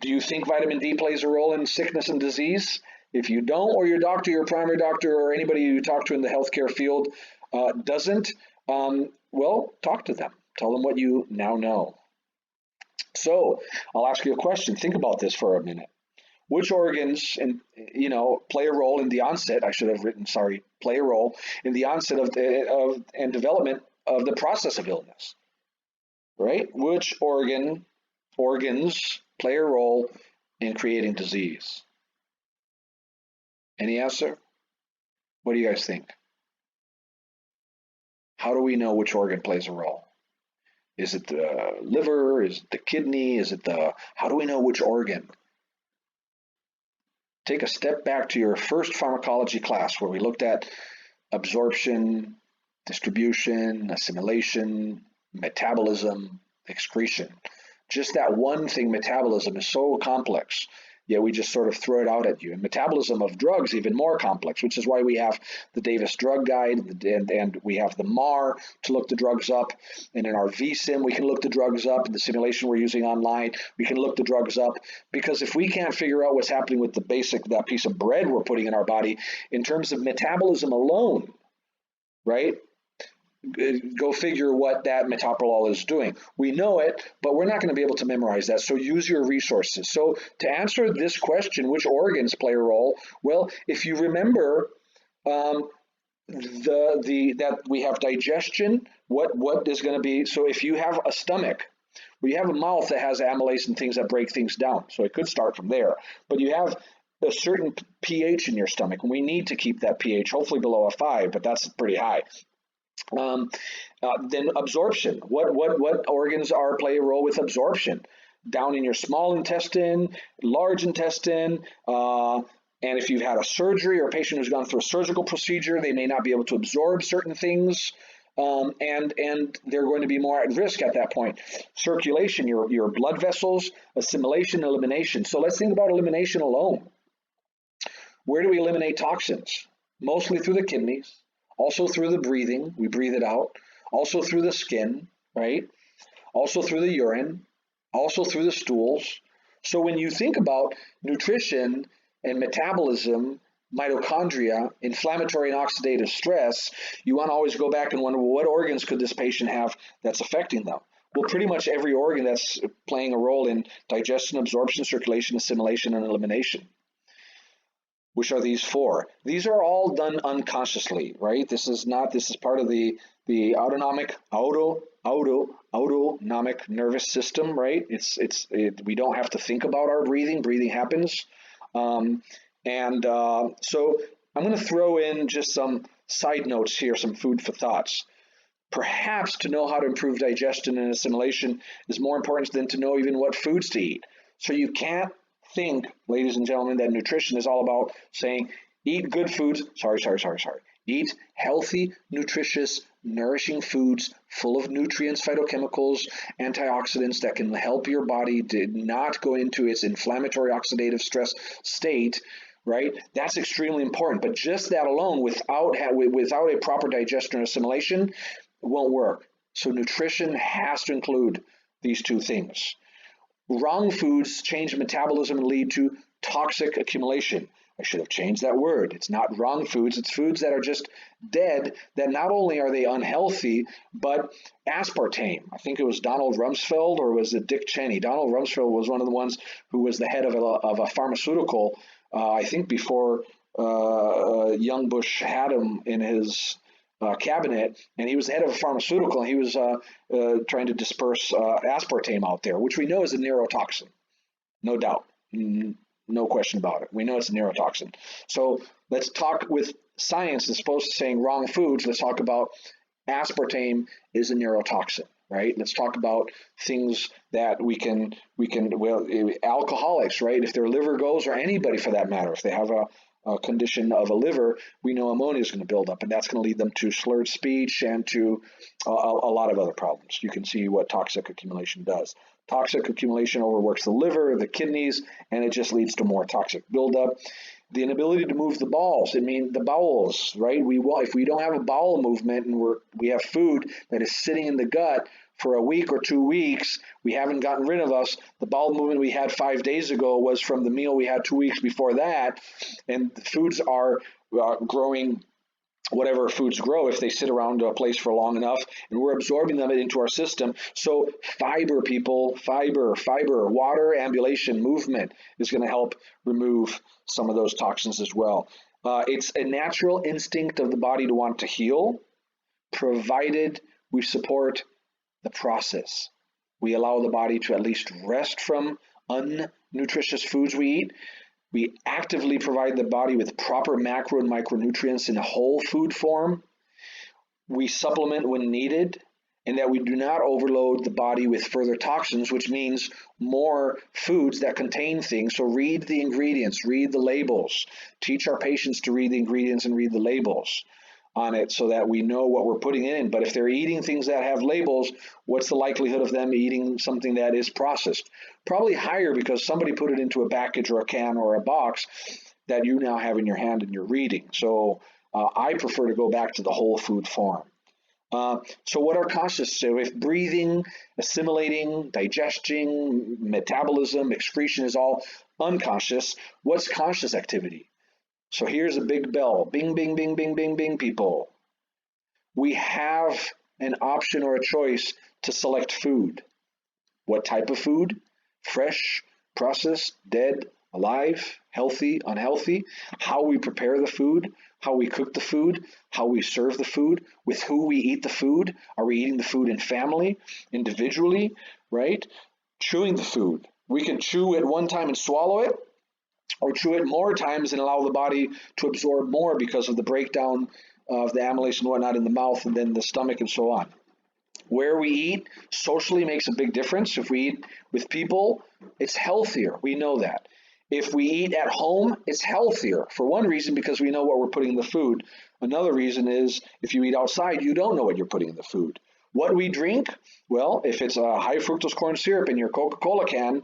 do you think vitamin D plays a role in sickness and disease? If you don't, or your doctor, your primary doctor, or anybody you talk to in the healthcare field doesn't, well, talk to them. Tell them what you now know. So I'll ask you a question. Think about this for a minute. Which organs, play a role in the onset? I should have written, sorry, play a role in the onset and development of the process of illness, right? Which organs play a role in creating disease? Any answer? What do you guys think? How do we know which organ plays a role? Is it the liver? Is it the kidney? How do we know which organ? Take a step back to your first pharmacology class where we looked at absorption, distribution, assimilation, metabolism, excretion. Just that one thing, metabolism, is so complex. Yet we just sort of throw it out at you. And metabolism of drugs even more complex, which is why we have the Davis Drug Guide, and we have the MAR to look the drugs up. And in our VSIM, we can look the drugs up. In the simulation we're using online, we can look the drugs up. Because if we can't figure out what's happening with that piece of bread we're putting in our body in terms of metabolism alone, right? Go figure what that metoprolol is doing. We know it, but we're not going to be able to memorize that. So use your resources. So to answer this question, which organs play a role? Well, if you remember that we have digestion, what is going to be, so if you have a stomach, well, you have a mouth that has amylase and things that break things down. So it could start from there. But you have a certain pH in your stomach, and we need to keep that pH hopefully below a 5, but that's pretty high. Then absorption. What organs play a role with absorption? Down in your small intestine, large intestine, and if you've had a surgery or a patient who's gone through a surgical procedure, they may not be able to absorb certain things, and they're going to be more at risk at that point. Circulation, your blood vessels, assimilation, elimination. So let's think about elimination alone. Where do we eliminate toxins? Mostly through the kidneys. Also through the breathing, we breathe it out. Also through the skin, right? Also through the urine. Also through the stools. So when you think about nutrition and metabolism, mitochondria, inflammatory and oxidative stress, you want to always go back and wonder, well, what organs could this patient have that's affecting them? Well, pretty much every organ that's playing a role in digestion, absorption, circulation, assimilation, and elimination. Which are these 4? These are all done unconsciously, right? This is part of the autonomic nervous system, right? We don't have to think about our breathing. Breathing happens. So I'm going to throw in just some side notes here, some food for thoughts. Perhaps to know how to improve digestion and assimilation is more important than to know even what foods to eat. So you can't think, ladies and gentlemen, that nutrition is all about saying, eat good foods. Sorry. Eat healthy, nutritious, nourishing foods full of nutrients, phytochemicals, antioxidants that can help your body to not go into its inflammatory oxidative stress state, right? That's extremely important. But just that alone, without a proper digestion or assimilation, won't work. So nutrition has to include these two things. Wrong foods change metabolism and lead to toxic accumulation. I should have changed that word. It's not wrong foods. It's foods that are just dead, that not only are they unhealthy, but aspartame. I think it was Donald Rumsfeld, or was it Dick Cheney? Donald Rumsfeld was one of the ones who was the head of a pharmaceutical, I think before young Bush had him in his cabinet, and he was the head of a pharmaceutical, and he was trying to disperse aspartame out there, which we know is a neurotoxin, no doubt. No question about it. We know it's a neurotoxin. So let's talk with science as opposed to saying wrong foods. Let's talk about aspartame is a neurotoxin, right? Let's talk about things that we can, alcoholics, right? If their liver goes, or anybody for that matter, if they have a condition of a liver, we know ammonia is going to build up, and that's going to lead them to slurred speech and to a lot of other problems. You can see what toxic accumulation does. Toxic accumulation overworks the liver, the kidneys, and it just leads to more toxic buildup. The inability to move the the bowels, right? If we don't have a bowel movement and we have food that is sitting in the gut for a week or 2 weeks, we haven't gotten rid of us. The bowel movement we had 5 days ago was from the meal we had 2 weeks before that, and the foods are growing. Whatever foods grow if they sit around a place for long enough, and we're absorbing them into our system. So fiber, people, fiber, water, ambulation, movement is going to help remove some of those toxins as well. It's a natural instinct of the body to want to heal, provided we support the process. We allow the body to at least rest from unnutritious foods we eat. We actively provide the body with proper macro and micronutrients in a whole food form. We supplement when needed, and that we do not overload the body with further toxins, which means more foods that contain things. So read the ingredients, read the labels. Teach our patients to read the ingredients and read the labels on it so that we know what we're putting in. But if they're eating things that have labels, what's the likelihood of them eating something that is processed? Probably higher, because somebody put it into a package or a can or a box that you now have in your hand and you're reading. So I prefer to go back to the whole food form. So what are conscious? So if breathing, assimilating, digesting, metabolism, excretion is all unconscious, what's conscious activity? So here's a big bell. Bing, bing, bing, bing, bing, bing, people. We have an option or a choice to select food. What type of food? Fresh, processed, dead, alive, healthy, unhealthy. How we prepare the food, how we cook the food, how we serve the food, with who we eat the food. Are we eating the food in family, individually, right? Chewing the food. We can chew at one time and swallow it, or chew it more times and allow the body to absorb more because of the breakdown of the amylase and whatnot in the mouth and then the stomach and so on. Where we eat socially makes a big difference. If we eat with people, it's healthier. We know that. If we eat at home, it's healthier. For one reason, because we know what we're putting in the food. Another reason is if you eat outside, you don't know what you're putting in the food. What we drink, well, if it's a high fructose corn syrup in your Coca-Cola can,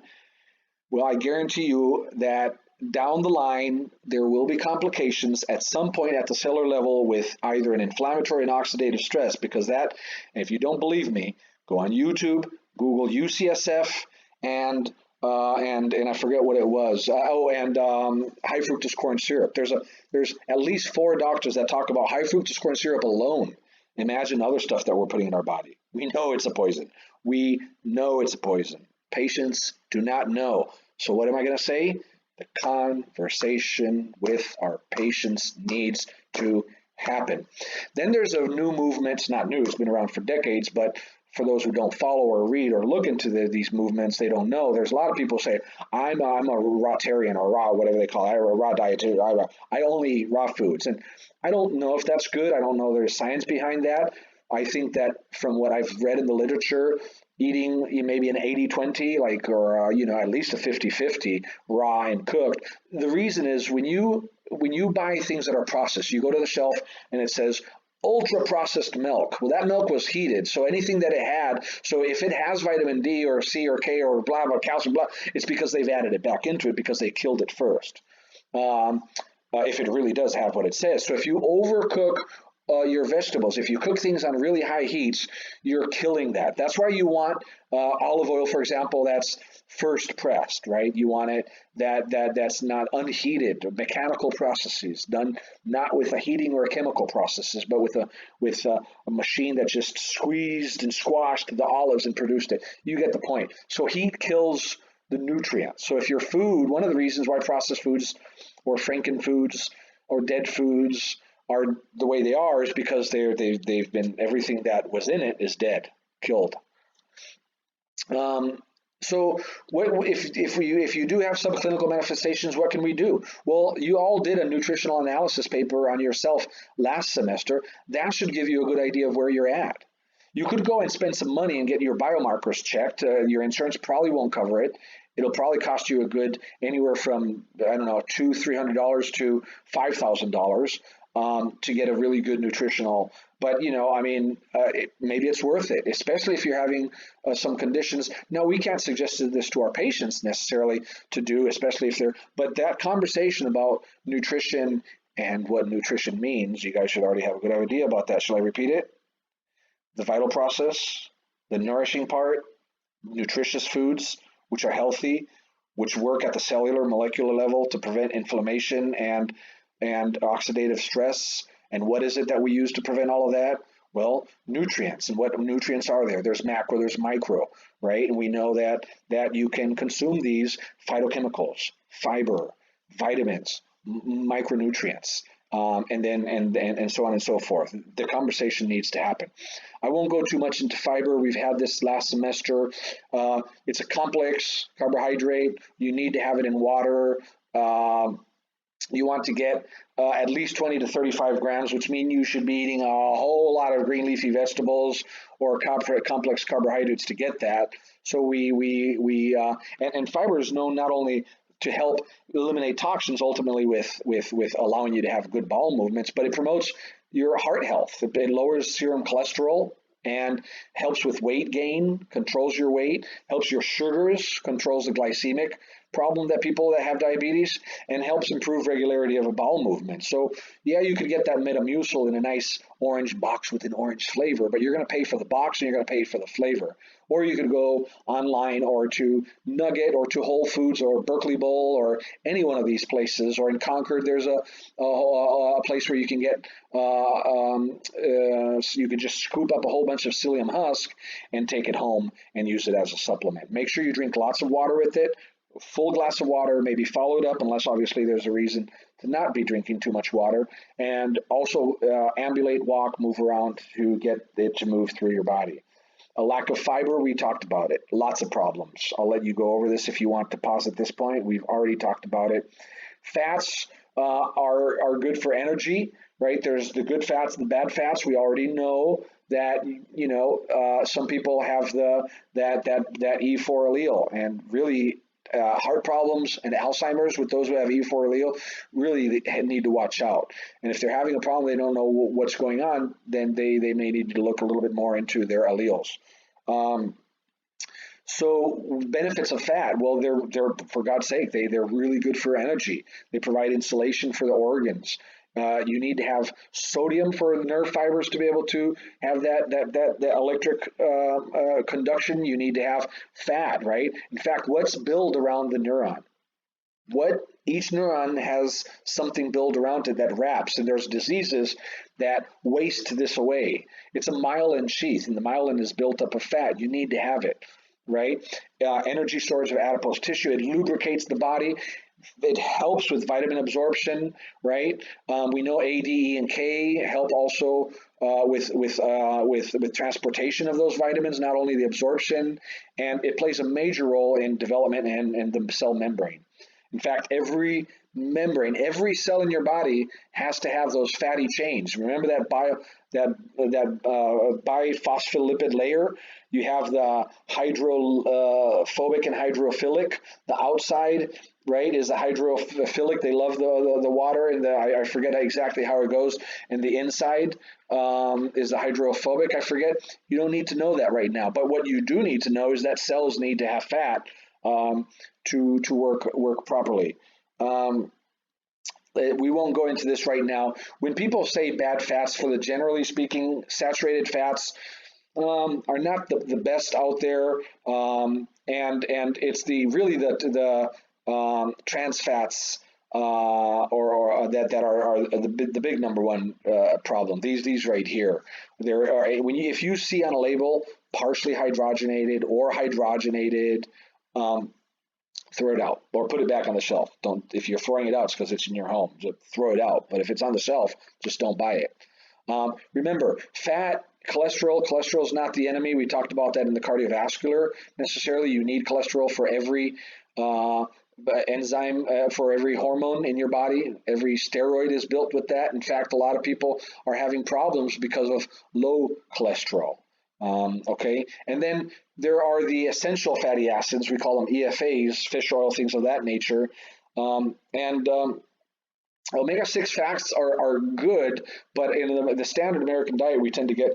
well, I guarantee you that down the line, there will be complications at some point at the cellular level with either an inflammatory and oxidative stress, because that, if you don't believe me, go on YouTube, Google UCSF and I forget what it was. High fructose corn syrup. There's at least 4 doctors that talk about high fructose corn syrup alone. Imagine other stuff that we're putting in our body. We know it's a poison. We know it's a poison. Patients do not know. So what am I going to say? The conversation with our patients needs to happen. Then there's a new movement, it's not new, it's been around for decades, but for those who don't follow or read or look into these movements, they don't know. There's a lot of people say, I'm a rawtarian or raw, whatever they call it, or a raw dietarian. I only eat raw foods. And I don't know if that's good. I don't know there's science behind that. I think that from what I've read in the literature, eating maybe an 80-20, like, or at least a 50-50 raw and cooked. The reason is when you buy things that are processed, you go to the shelf and it says ultra processed milk. Well, that milk was heated, so anything that it had, so if it has vitamin D or C or K or blah blah calcium blah, it's because they've added it back into it because they killed it first. If it really does have what it says. So if you overcook your vegetables, if you cook things on really high heats, you're killing that. That's why you want olive oil, for example, that's first pressed, right? You want it that's not unheated, mechanical processes done not with a heating or a chemical processes, but with a machine that just squeezed and squashed the olives and produced it. You get the point. So heat kills the nutrients. So if your food, one of the reasons why processed foods or Franken foods or dead foods are the way they are is because they've been, everything that was in it is dead, killed. So what if you do have some clinical manifestations, what can we do? Well, you all did a nutritional analysis paper on yourself last semester. That should give you a good idea of where you're at. You could go and spend some money and get your biomarkers checked. Your insurance probably won't cover it. It'll probably cost you a good anywhere from, I don't know, $200-300 to $5,000 to get a really good nutritional. But, maybe it's worth it, especially if you're having some conditions. Now, we can't suggest this to our patients necessarily to do, especially if they're, but that conversation about nutrition and what nutrition means, you guys should already have a good idea about that. Shall I repeat it? The vital process, the nourishing part, nutritious foods, which are healthy, which work at the cellular molecular level to prevent inflammation and oxidative stress. And what is it that we use to prevent all of that? Well, nutrients. And what nutrients are there? There's macro, there's micro, right? And we know that you can consume these phytochemicals, fiber, vitamins, micronutrients, and so on and so forth. The conversation needs to happen. I won't go too much into fiber. We've had this last semester. It's a complex carbohydrate. You need to have it in water. You want to get at least 20 to 35 grams, which means you should be eating a whole lot of green leafy vegetables or complex carbohydrates to get that. So and fiber is known not only to help eliminate toxins, ultimately with allowing you to have good bowel movements, but it promotes your heart health. It lowers serum cholesterol and helps with weight gain, controls your weight, helps your sugars, controls the glycemic problem that people that have diabetes, and helps improve regularity of a bowel movement. So yeah, you could get that Metamucil in a nice orange box with an orange flavor, but you're going to pay for the box and you're going to pay for the flavor. Or you could go online or to Nugget or to Whole Foods or Berkeley Bowl or any one of these places, or in Concord there's a place where you can get so you can just scoop up a whole bunch of psyllium husk and take it home and use it as a supplement. Make sure you drink lots of water with it. Full glass of water, maybe followed up, unless obviously there's a reason to not be drinking too much water, and also ambulate, walk, move around to get it to move through your body. A lack of fiber, we talked about it. Lots of problems. I'll let you go over this if you want to pause at this point. We've already talked about it. Fats are good for energy, right? There's the good fats, the bad fats. We already know that some people have that E4 allele, and really heart problems and Alzheimer's with those who have E4 allele really need to watch out. And if they're having a problem, they don't know what's going on, then they may need to look a little bit more into their alleles. So benefits of fat, well, they're for God's sake, they're really good for energy. They provide insulation for the organs. You need to have sodium for the nerve fibers to be able to have that electric conduction. You need to have fat, right? In fact, what's built around the neuron? Each neuron has something built around it that wraps, and there's diseases that waste this away. It's a myelin sheath, and the myelin is built up of fat. You need to have it, right? Energy storage of adipose tissue. It lubricates the body. It helps with vitamin absorption, right? We know A, D, E, and K help also with transportation of those vitamins, not only the absorption, and it plays a major role in development and the cell membrane. In fact, every membrane, every cell in your body has to have those fatty chains. Remember that biphospholipid layer? You have the hydrophobic and hydrophilic. The outside, right, is the hydrophilic. They love the water, and I forget exactly how it goes. And the inside is the hydrophobic. I forget. You don't need to know that right now. But what you do need to know is that cells need to have fat to work properly. We won't go into this right now. When people say bad fats, for the generally speaking, saturated fats are not the best out there, and it's really the trans fats or that are the big number one problem. These right here. There are if you see on a label partially hydrogenated or hydrogenated. Throw it out or put it back on the shelf. Don't, if you're throwing it out, it's because it's in your home. Just throw it out. But if it's on the shelf, just don't buy it. Remember, fat, cholesterol is not the enemy. We talked about that in the cardiovascular. Necessarily, you need cholesterol for every enzyme, for every hormone in your body. Every steroid is built with that. In fact, a lot of people are having problems because of low cholesterol. Okay, and then there are the essential fatty acids. We call them EFAs, fish oil, things of that nature. Omega-6 fats are good, but in the standard American diet, we tend to get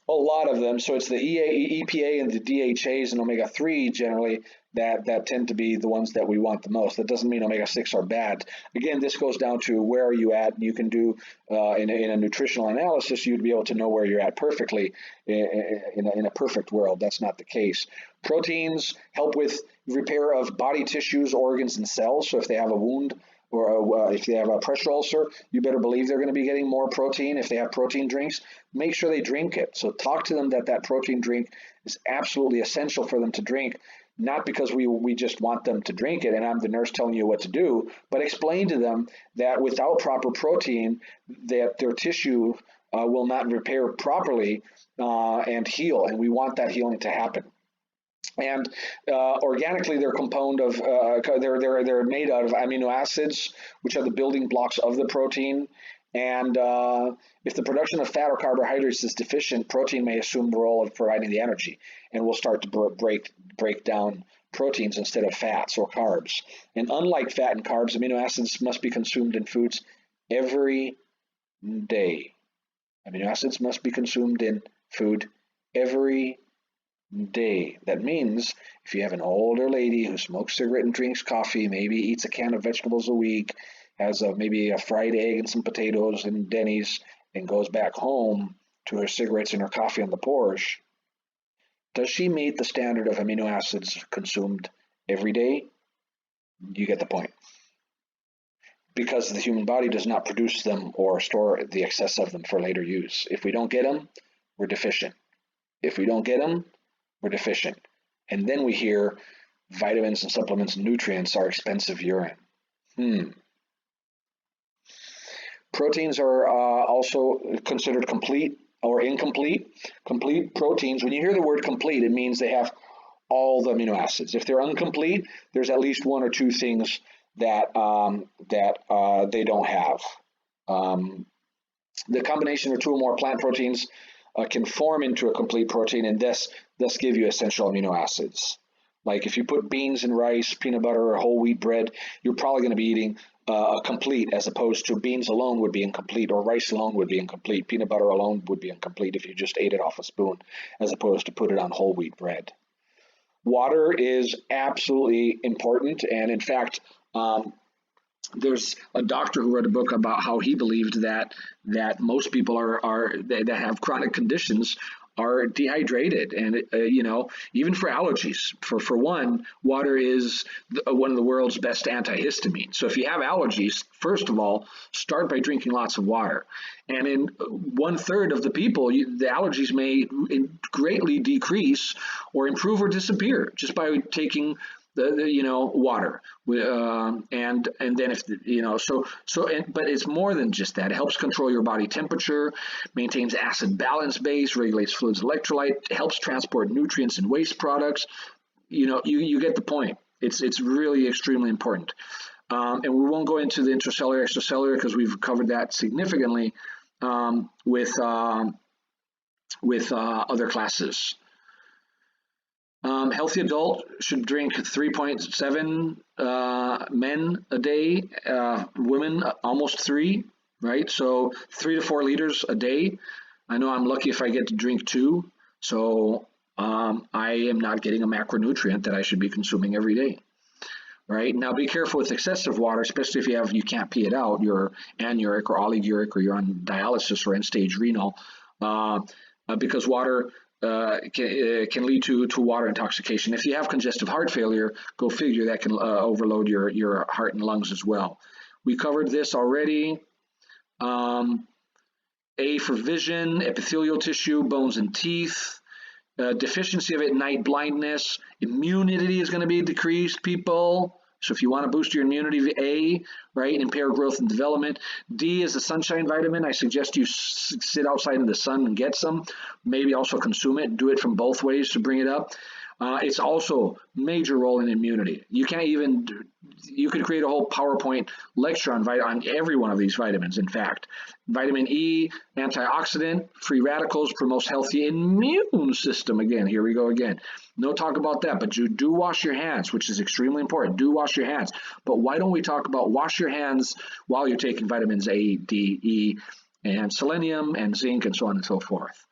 a lot of them. So it's the EPA and the DHAs and omega-3 generally that tend to be the ones that we want the most. That doesn't mean omega-6 are bad. Again, this goes down to where are you at. You can do in a nutritional analysis, you'd be able to know where you're at perfectly in a perfect world. That's not the case. Proteins help with repair of body tissues, organs, and cells. So if they have a wound, or if they have a pressure ulcer, you better believe they're going to be getting more protein. If they have protein drinks, make sure they drink it. So talk to them that protein drink is absolutely essential for them to drink, not because we just want them to drink it and I'm the nurse telling you what to do, but explain to them that without proper protein, that their tissue will not repair properly and heal, and we want that healing to happen. And organically, they're composed of they're made out of amino acids, which are the building blocks of the protein. And if the production of fat or carbohydrates is deficient, protein may assume the role of providing the energy, and will start to break down proteins instead of fats or carbs. And unlike fat and carbs, amino acids must be consumed in foods every day. Amino acids must be consumed in food every day. That means if you have an older lady who smokes cigarette and drinks coffee, maybe eats a can of vegetables a week, has maybe a fried egg and some potatoes and Denny's, and goes back home to her cigarettes and her coffee on the porch, does she meet the standard of amino acids consumed every day? You get the point. Because the human body does not produce them or store the excess of them for later use. If we don't get them, we're deficient. If we don't get them, we're deficient. And then we hear vitamins and supplements and nutrients are expensive urine. Proteins are also considered complete or incomplete. Complete proteins, when you hear the word complete, it means they have all the amino acids. If they're incomplete, there's at least one or two things that they don't have. The combination of two or more plant proteins can form into a complete protein and thus give you essential amino acids. Like if you put beans and rice, peanut butter, or whole wheat bread, you're probably going to be eating a complete, as opposed to beans alone would be incomplete, or rice alone would be incomplete. Peanut butter alone would be incomplete if you just ate it off a spoon, as opposed to put it on whole wheat bread. Water is absolutely important, and in fact, there's a doctor who wrote a book about how he believed that most people that have chronic conditions are dehydrated, and even for allergies. For one, water is one of the world's best antihistamines. So if you have allergies, first of all, start by drinking lots of water. And in 1/3 of the people, the allergies may greatly decrease or improve or disappear just by taking water, and then if but it's more than just that. It helps control your body temperature, maintains acid balance base, regulates fluids electrolyte, helps transport nutrients and waste products. You get the point. It's really extremely important. And we won't go into the intracellular, extracellular, because we've covered that significantly with other classes. Healthy adult should drink 3.7 men a day, women almost 3, right? So 3 to 4 liters a day. I know I'm lucky if I get to drink 2, so I am not getting a macronutrient that I should be consuming every day. Right, now be careful with excessive water, especially if you can't pee it out, you're anuric or oliguric, or you're on dialysis or end-stage renal, because water can lead to water intoxication. If you have congestive heart failure, go figure, that can overload your heart and lungs as well. We covered this already. A for vision, epithelial tissue, bones and teeth. Deficiency of it, night blindness. Immunity is going to be decreased, people. So if you want to boost your immunity, A, right, impair growth and development. D is the sunshine vitamin. I suggest you sit outside in the sun and get some. Maybe also consume it. Do it from both ways to bring it up. It's also major role in immunity. You could create a whole PowerPoint lecture on every one of these vitamins. In fact, vitamin E, antioxidant, free radicals, promotes healthy immune system. Again, here we go again. No talk about that, but you do wash your hands, which is extremely important. Do wash your hands. But why don't we talk about wash your hands while you're taking vitamins A, D, E, and selenium, and zinc, and so on and so forth.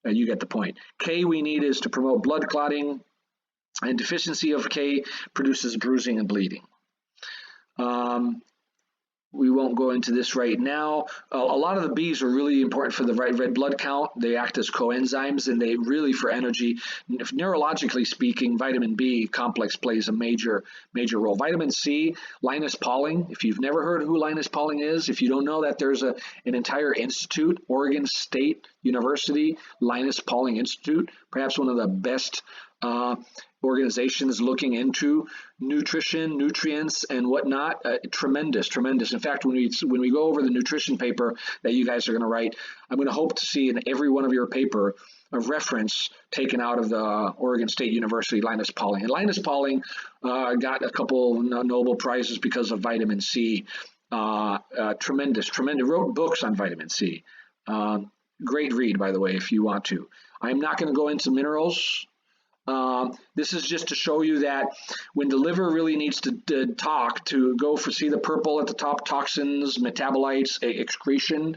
You get the point. K we need is to promote blood clotting, and deficiency of K produces bruising and bleeding. We won't go into this right now. A lot of the Bs are really important for the red blood count. They act as coenzymes, and they really, for energy, neurologically speaking, vitamin B complex plays a major role. Vitamin C, Linus Pauling. If you've never heard who Linus Pauling is, if you don't know that there's an entire institute, Oregon State University, Linus Pauling Institute, perhaps one of the best organizations looking into nutrition, nutrients, and whatnot. Tremendous. In fact, when we go over the nutrition paper that you guys are going to write, I'm going to hope to see in every one of your paper a reference taken out of the Oregon State University, Linus Pauling. And Linus Pauling got a couple Nobel Prizes because of vitamin C. Tremendous. Wrote books on vitamin C. Great read, by the way, if you want to. I'm not going to go into minerals. This is just to show you that when the liver really needs to talk, to go see the purple at the top, toxins, metabolites, excretion.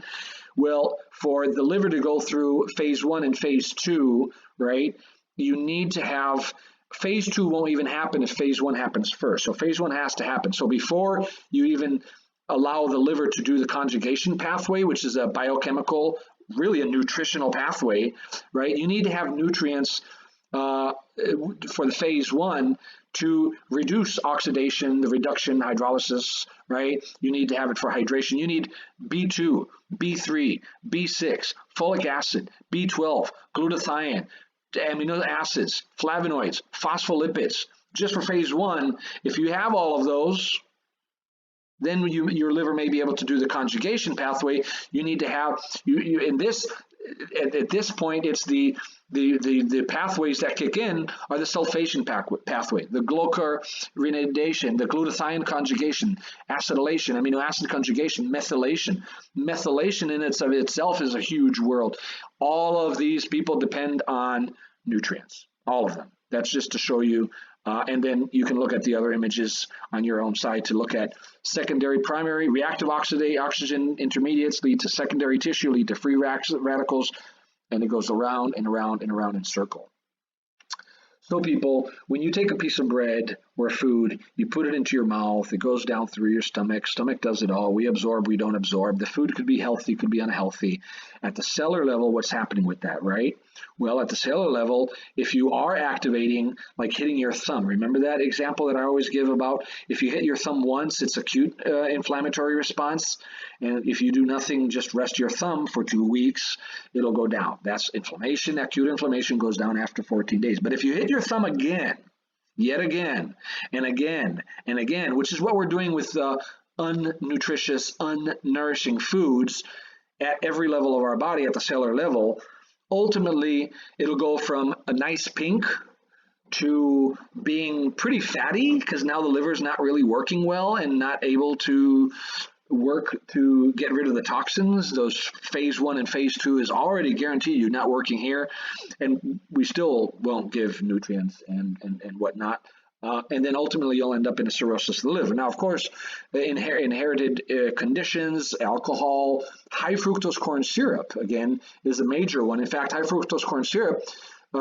Well, for the liver to go through phase 1 and phase 2, right, you need to have, phase 2 won't even happen if phase 1 happens first. So phase 1 has to happen. So before you even allow the liver to do the conjugation pathway, which is a biochemical, really a nutritional pathway, right, you need to have nutrients for the phase 1 to reduce oxidation, the reduction, hydrolysis, right? You need to have it for hydration. You need B2, B3, B6, folic acid, B12, glutathione, amino acids, flavonoids, phospholipids. Just for phase 1, if you have all of those, then your liver may be able to do the conjugation pathway. You need to have, in this, at this point, it's the pathways that kick in are the sulfation pathway, the glucuronidation, the glutathione conjugation, acetylation, amino acid conjugation, methylation. Methylation in itself is a huge world. All of these people depend on nutrients, all of them. That's just to show you. And then you can look at the other images on your own side to look at secondary, primary, reactive oxygen intermediates lead to secondary tissue, lead to free radicals, and it goes around and around and around in circle. So people, when you take a piece of bread or food, you put it into your mouth, it goes down through your stomach. Stomach does it all. We absorb, we don't absorb. The food could be healthy, could be unhealthy. At the cellular level, what's happening with that, right? Well, at the cellular level, if you are activating, like hitting your thumb, remember that example that I always give about if you hit your thumb once, it's acute inflammatory response. And if you do nothing, just rest your thumb for 2 weeks, it'll go down. That's inflammation. Acute inflammation goes down after 14 days. But if you hit your thumb again, yet again and again and again, which is what we're doing with unnutritious, unnourishing foods at every level of our body, at the cellular level. Ultimately, it'll go from a nice pink to being pretty fatty because now the liver is not really working well and not able to work to get rid of the toxins. Those phase 1 and phase 2 is already guaranteed you not working here, and we still won't give nutrients and whatnot. And then ultimately you'll end up in a cirrhosis of the liver. Now, of course, inherited conditions, alcohol, high fructose corn syrup, again, is a major one. In fact, high fructose corn syrup,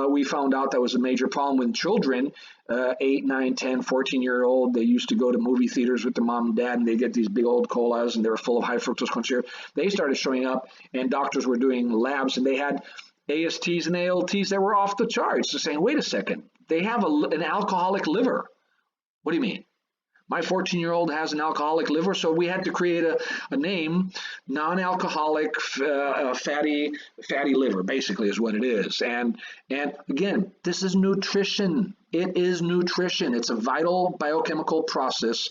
we found out that was a major problem with children, 8, 9, 10, 14-year-old. They used to go to movie theaters with their mom and dad, and they get these big old colas, and they were full of high fructose corn syrup. They started showing up, and doctors were doing labs, and they had ASTs and ALTs that were off the charts. They're saying, wait a second, they have an alcoholic liver. What do you mean? My 14-year-old has an alcoholic liver, so we had to create a name, non-alcoholic fatty liver, basically is what it is. And again, this is nutrition. It is nutrition. It's a vital biochemical process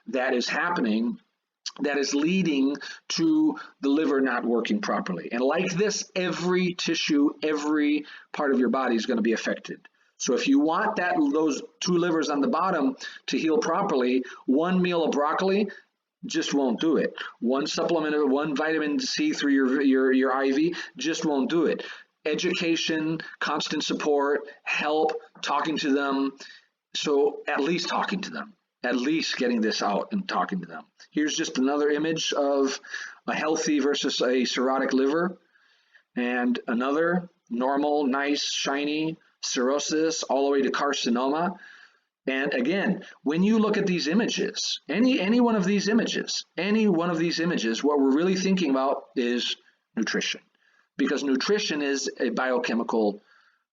that is happening that is leading to the liver not working properly. And like this, every tissue, every part of your body is going to be affected. So if you want those 2 livers on the bottom to heal properly, 1 meal of broccoli just won't do it. 1 supplement of 1 vitamin C through your IV just won't do it. Education, constant support, help, talking to them. So at least talking to them, at least getting this out and talking to them. Here's just another image of a healthy versus a cirrhotic liver, and another normal, nice, shiny, cirrhosis all the way to carcinoma. And again, when you look at these images, any one of these images, what we're really thinking about is nutrition, because nutrition is a biochemical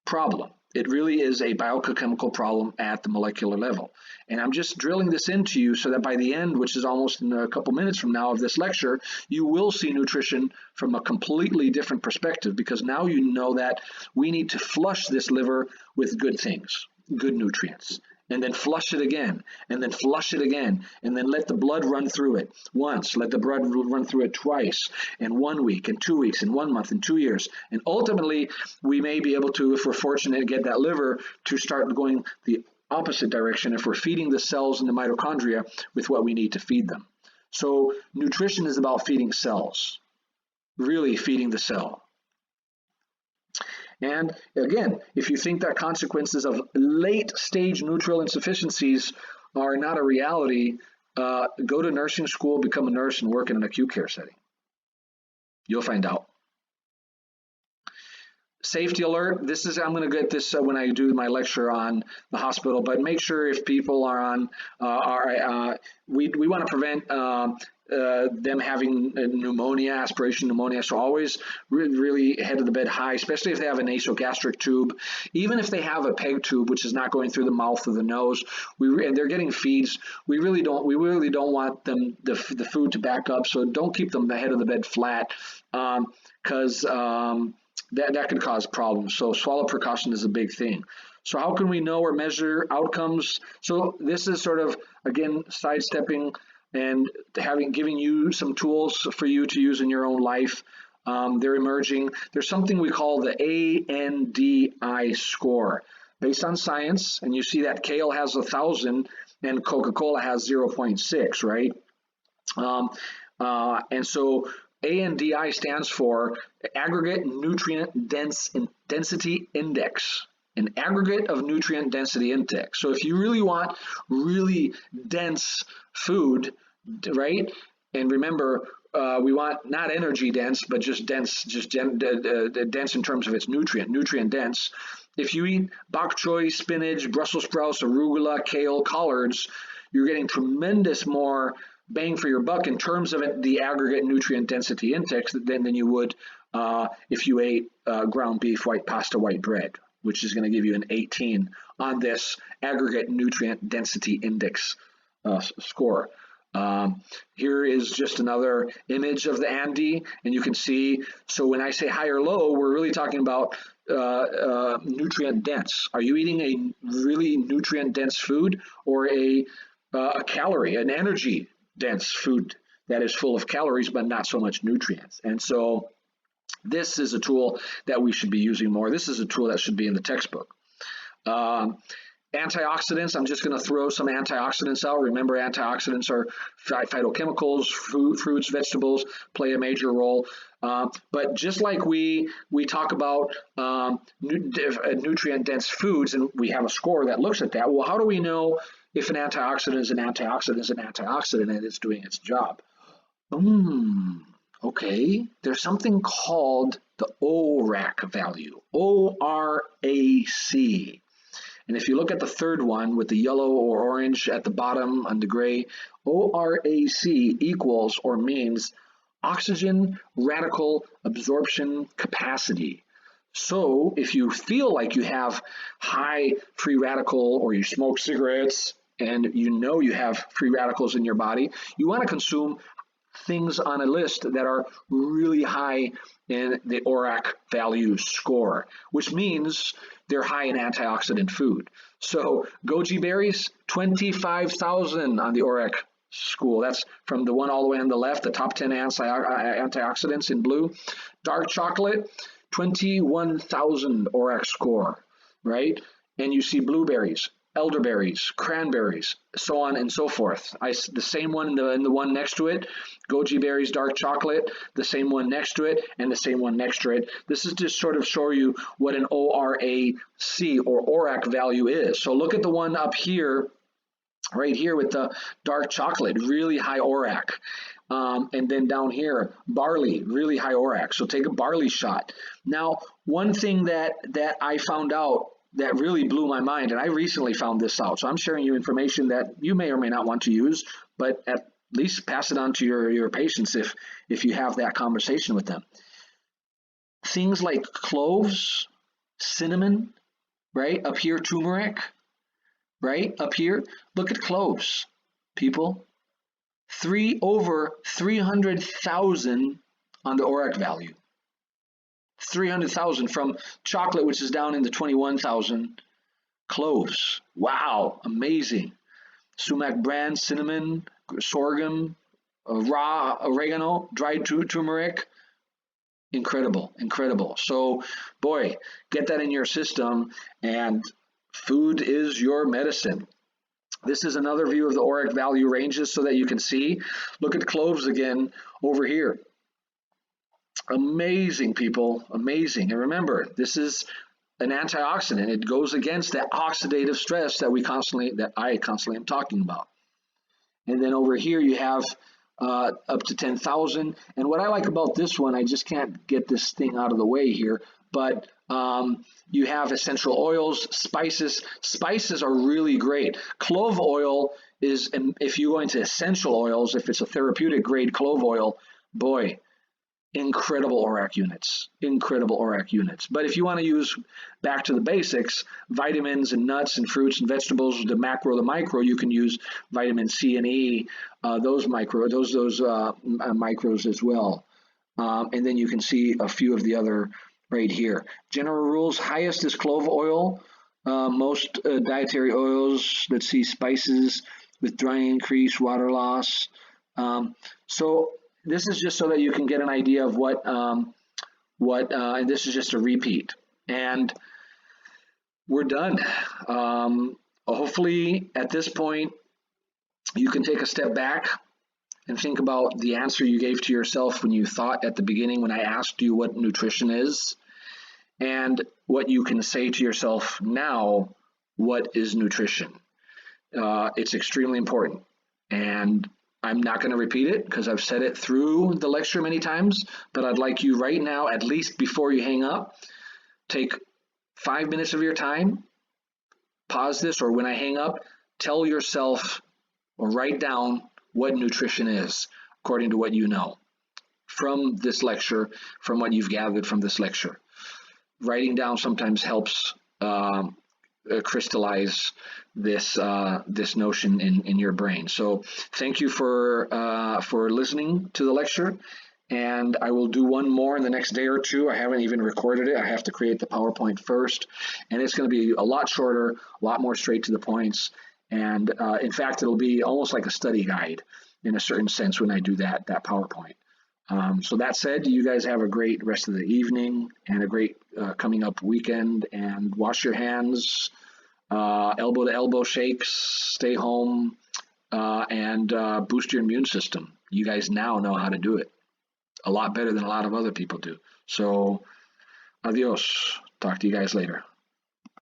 problem. It really is a biochemical problem at the molecular level. And I'm just drilling this into you so that by the end, which is almost in a couple minutes from now of this lecture, you will see nutrition from a completely different perspective, because now you know that we need to flush this liver with good things, good nutrients, and then flush it again, and then flush it again, and then let the blood run through it once, let the blood run through it twice, in 1 week, in 2 weeks, in 1 month, in 2 years. And ultimately, we may be able to, if we're fortunate to get that liver to start going the opposite direction, if we're feeding the cells in the mitochondria with what we need to feed them. So nutrition is about feeding cells, really feeding the cell. And again, if you think that consequences of late-stage nutritional insufficiencies are not a reality, go to nursing school, become a nurse, and work in an acute care setting. You'll find out. Safety alert. I'm going to get this when I do my lecture on the hospital, but make sure if people are on, we want to prevent them having pneumonia, aspiration pneumonia. So always really head of the bed high, especially if they have a nasogastric tube. Even if they have a PEG tube, which is not going through the mouth or the nose, and they're getting feeds, we really don't want them the food to back up. So don't keep them the head of the bed flat, because that could cause problems. So swallow precaution is a big thing. So how can we know or measure outcomes? So this is sort of, again, sidestepping and giving you some tools for you to use in your own life. They're emerging. There's something we call the ANDI score based on science, and you see that kale has 1,000 and Coca-Cola has 0.6, right? And so ANDI stands for Aggregate Nutrient Density Index, an aggregate of nutrient density index. So if you really want really dense food, right? And remember, we want not energy dense, but just dense, dense in terms of its nutrient dense. If you eat bok choy, spinach, Brussels sprouts, arugula, kale, collards, you're getting tremendous more bang for your buck in terms of the aggregate nutrient density index than you would if you ate ground beef, white pasta, white bread, which is going to give you an 18 on this aggregate nutrient density index score. Here is just another image of the ANDI, and you can see, so when I say high or low, we're really talking about nutrient dense? Are you eating a really nutrient dense food, or a calorie, an energy dense food that is full of calories but not so much nutrients? And so this is a tool that we should be using more. This is a tool that should be in the textbook. Antioxidants, I'm just going to throw some antioxidants out. Remember, antioxidants are phytochemicals. Fruits, vegetables play a major role. But just like we talk about nutrient-dense foods, and we have a score that looks at that, well, how do we know if an antioxidant is an antioxidant is an antioxidant and it's doing its job? Okay, there's something called the ORAC value, ORAC. And if you look at the third one with the yellow or orange at the bottom and the gray, ORAC equals or means oxygen radical absorption capacity. So if you feel like you have high free radical, or you smoke cigarettes and you know you have free radicals in your body, you want to consume things on a list that are really high in the ORAC value score, which means they're high in antioxidant food. So goji berries, 25,000 on the ORAC school. That's from the one all the way on the left, the top 10 antioxidants in blue. Dark chocolate, 21,000 ORAC score, right? And you see blueberries, elderberries, cranberries, so on and so forth. The same one in the one next to it, goji berries, dark chocolate, the same one next to it, and the same one next to it. This is just sort of show you what an ORAC or ORAC value is. So look at the one up here, right here with the dark chocolate, really high ORAC. And then down here, barley, really high ORAC. So take a barley shot. Now, one thing that I found out that really blew my mind, and I recently found this out, so I'm sharing you information that you may or may not want to use, but at least pass it on to your patients if you have that conversation with them. Things like cloves, cinnamon, right? Up here, turmeric, right? Up here, look at cloves, people. Over 300,000 on the ORAC value. 300,000 from chocolate, which is down in the 21,000. Cloves, wow, amazing. Sumac brand, cinnamon, sorghum, raw oregano, dried turmeric, incredible, incredible. So, boy, get that in your system, and food is your medicine. This is another view of the ORAC value ranges so that you can see. Look at cloves again over here. Amazing, people, amazing. And remember, this is an antioxidant. It goes against that oxidative stress that I constantly am talking about. And then over here you have up to 10,000. And what I like about this one, I just can't get this thing out of the way here, but you have essential oils, spices. Spices are really great. Clove oil is, if you go into essential oils, if it's a therapeutic grade clove oil, boy, incredible ORAC units, incredible ORAC units. But if you want to use, back to the basics, vitamins and nuts and fruits and vegetables, the macro, the micro, you can use vitamin C and E, those micros as well. And then you can see a few of the other right here. General rules: highest is clove oil. Most dietary oils, let's see, spices with drying increase, water loss. So this is just so that you can get an idea of what and this is just a repeat. And we're done. Hopefully at this point, you can take a step back and think about the answer you gave to yourself when you thought at the beginning when I asked you what nutrition is, and what you can say to yourself now, what is nutrition? It's extremely important. And I'm not going to repeat it because I've said it through the lecture many times, but I'd like you right now, at least before you hang up, take 5 minutes of your time, pause this, or when I hang up, tell yourself or write down what nutrition is according to what you know from this lecture, from what you've gathered from this lecture. Writing down sometimes helps crystallize this notion in your brain. So thank you for listening to the lecture, and I will do one more in the next day or two. I haven't even recorded it. I have to create the PowerPoint first, and it's going to be a lot shorter, a lot more straight to the points, and in fact, it'll be almost like a study guide in a certain sense when I do that PowerPoint. So that said, you guys have a great rest of the evening and a great coming up weekend, and wash your hands, elbow to elbow shakes, stay home, and boost your immune system. You guys now know how to do it a lot better than a lot of other people do. So, adios. Talk to you guys later.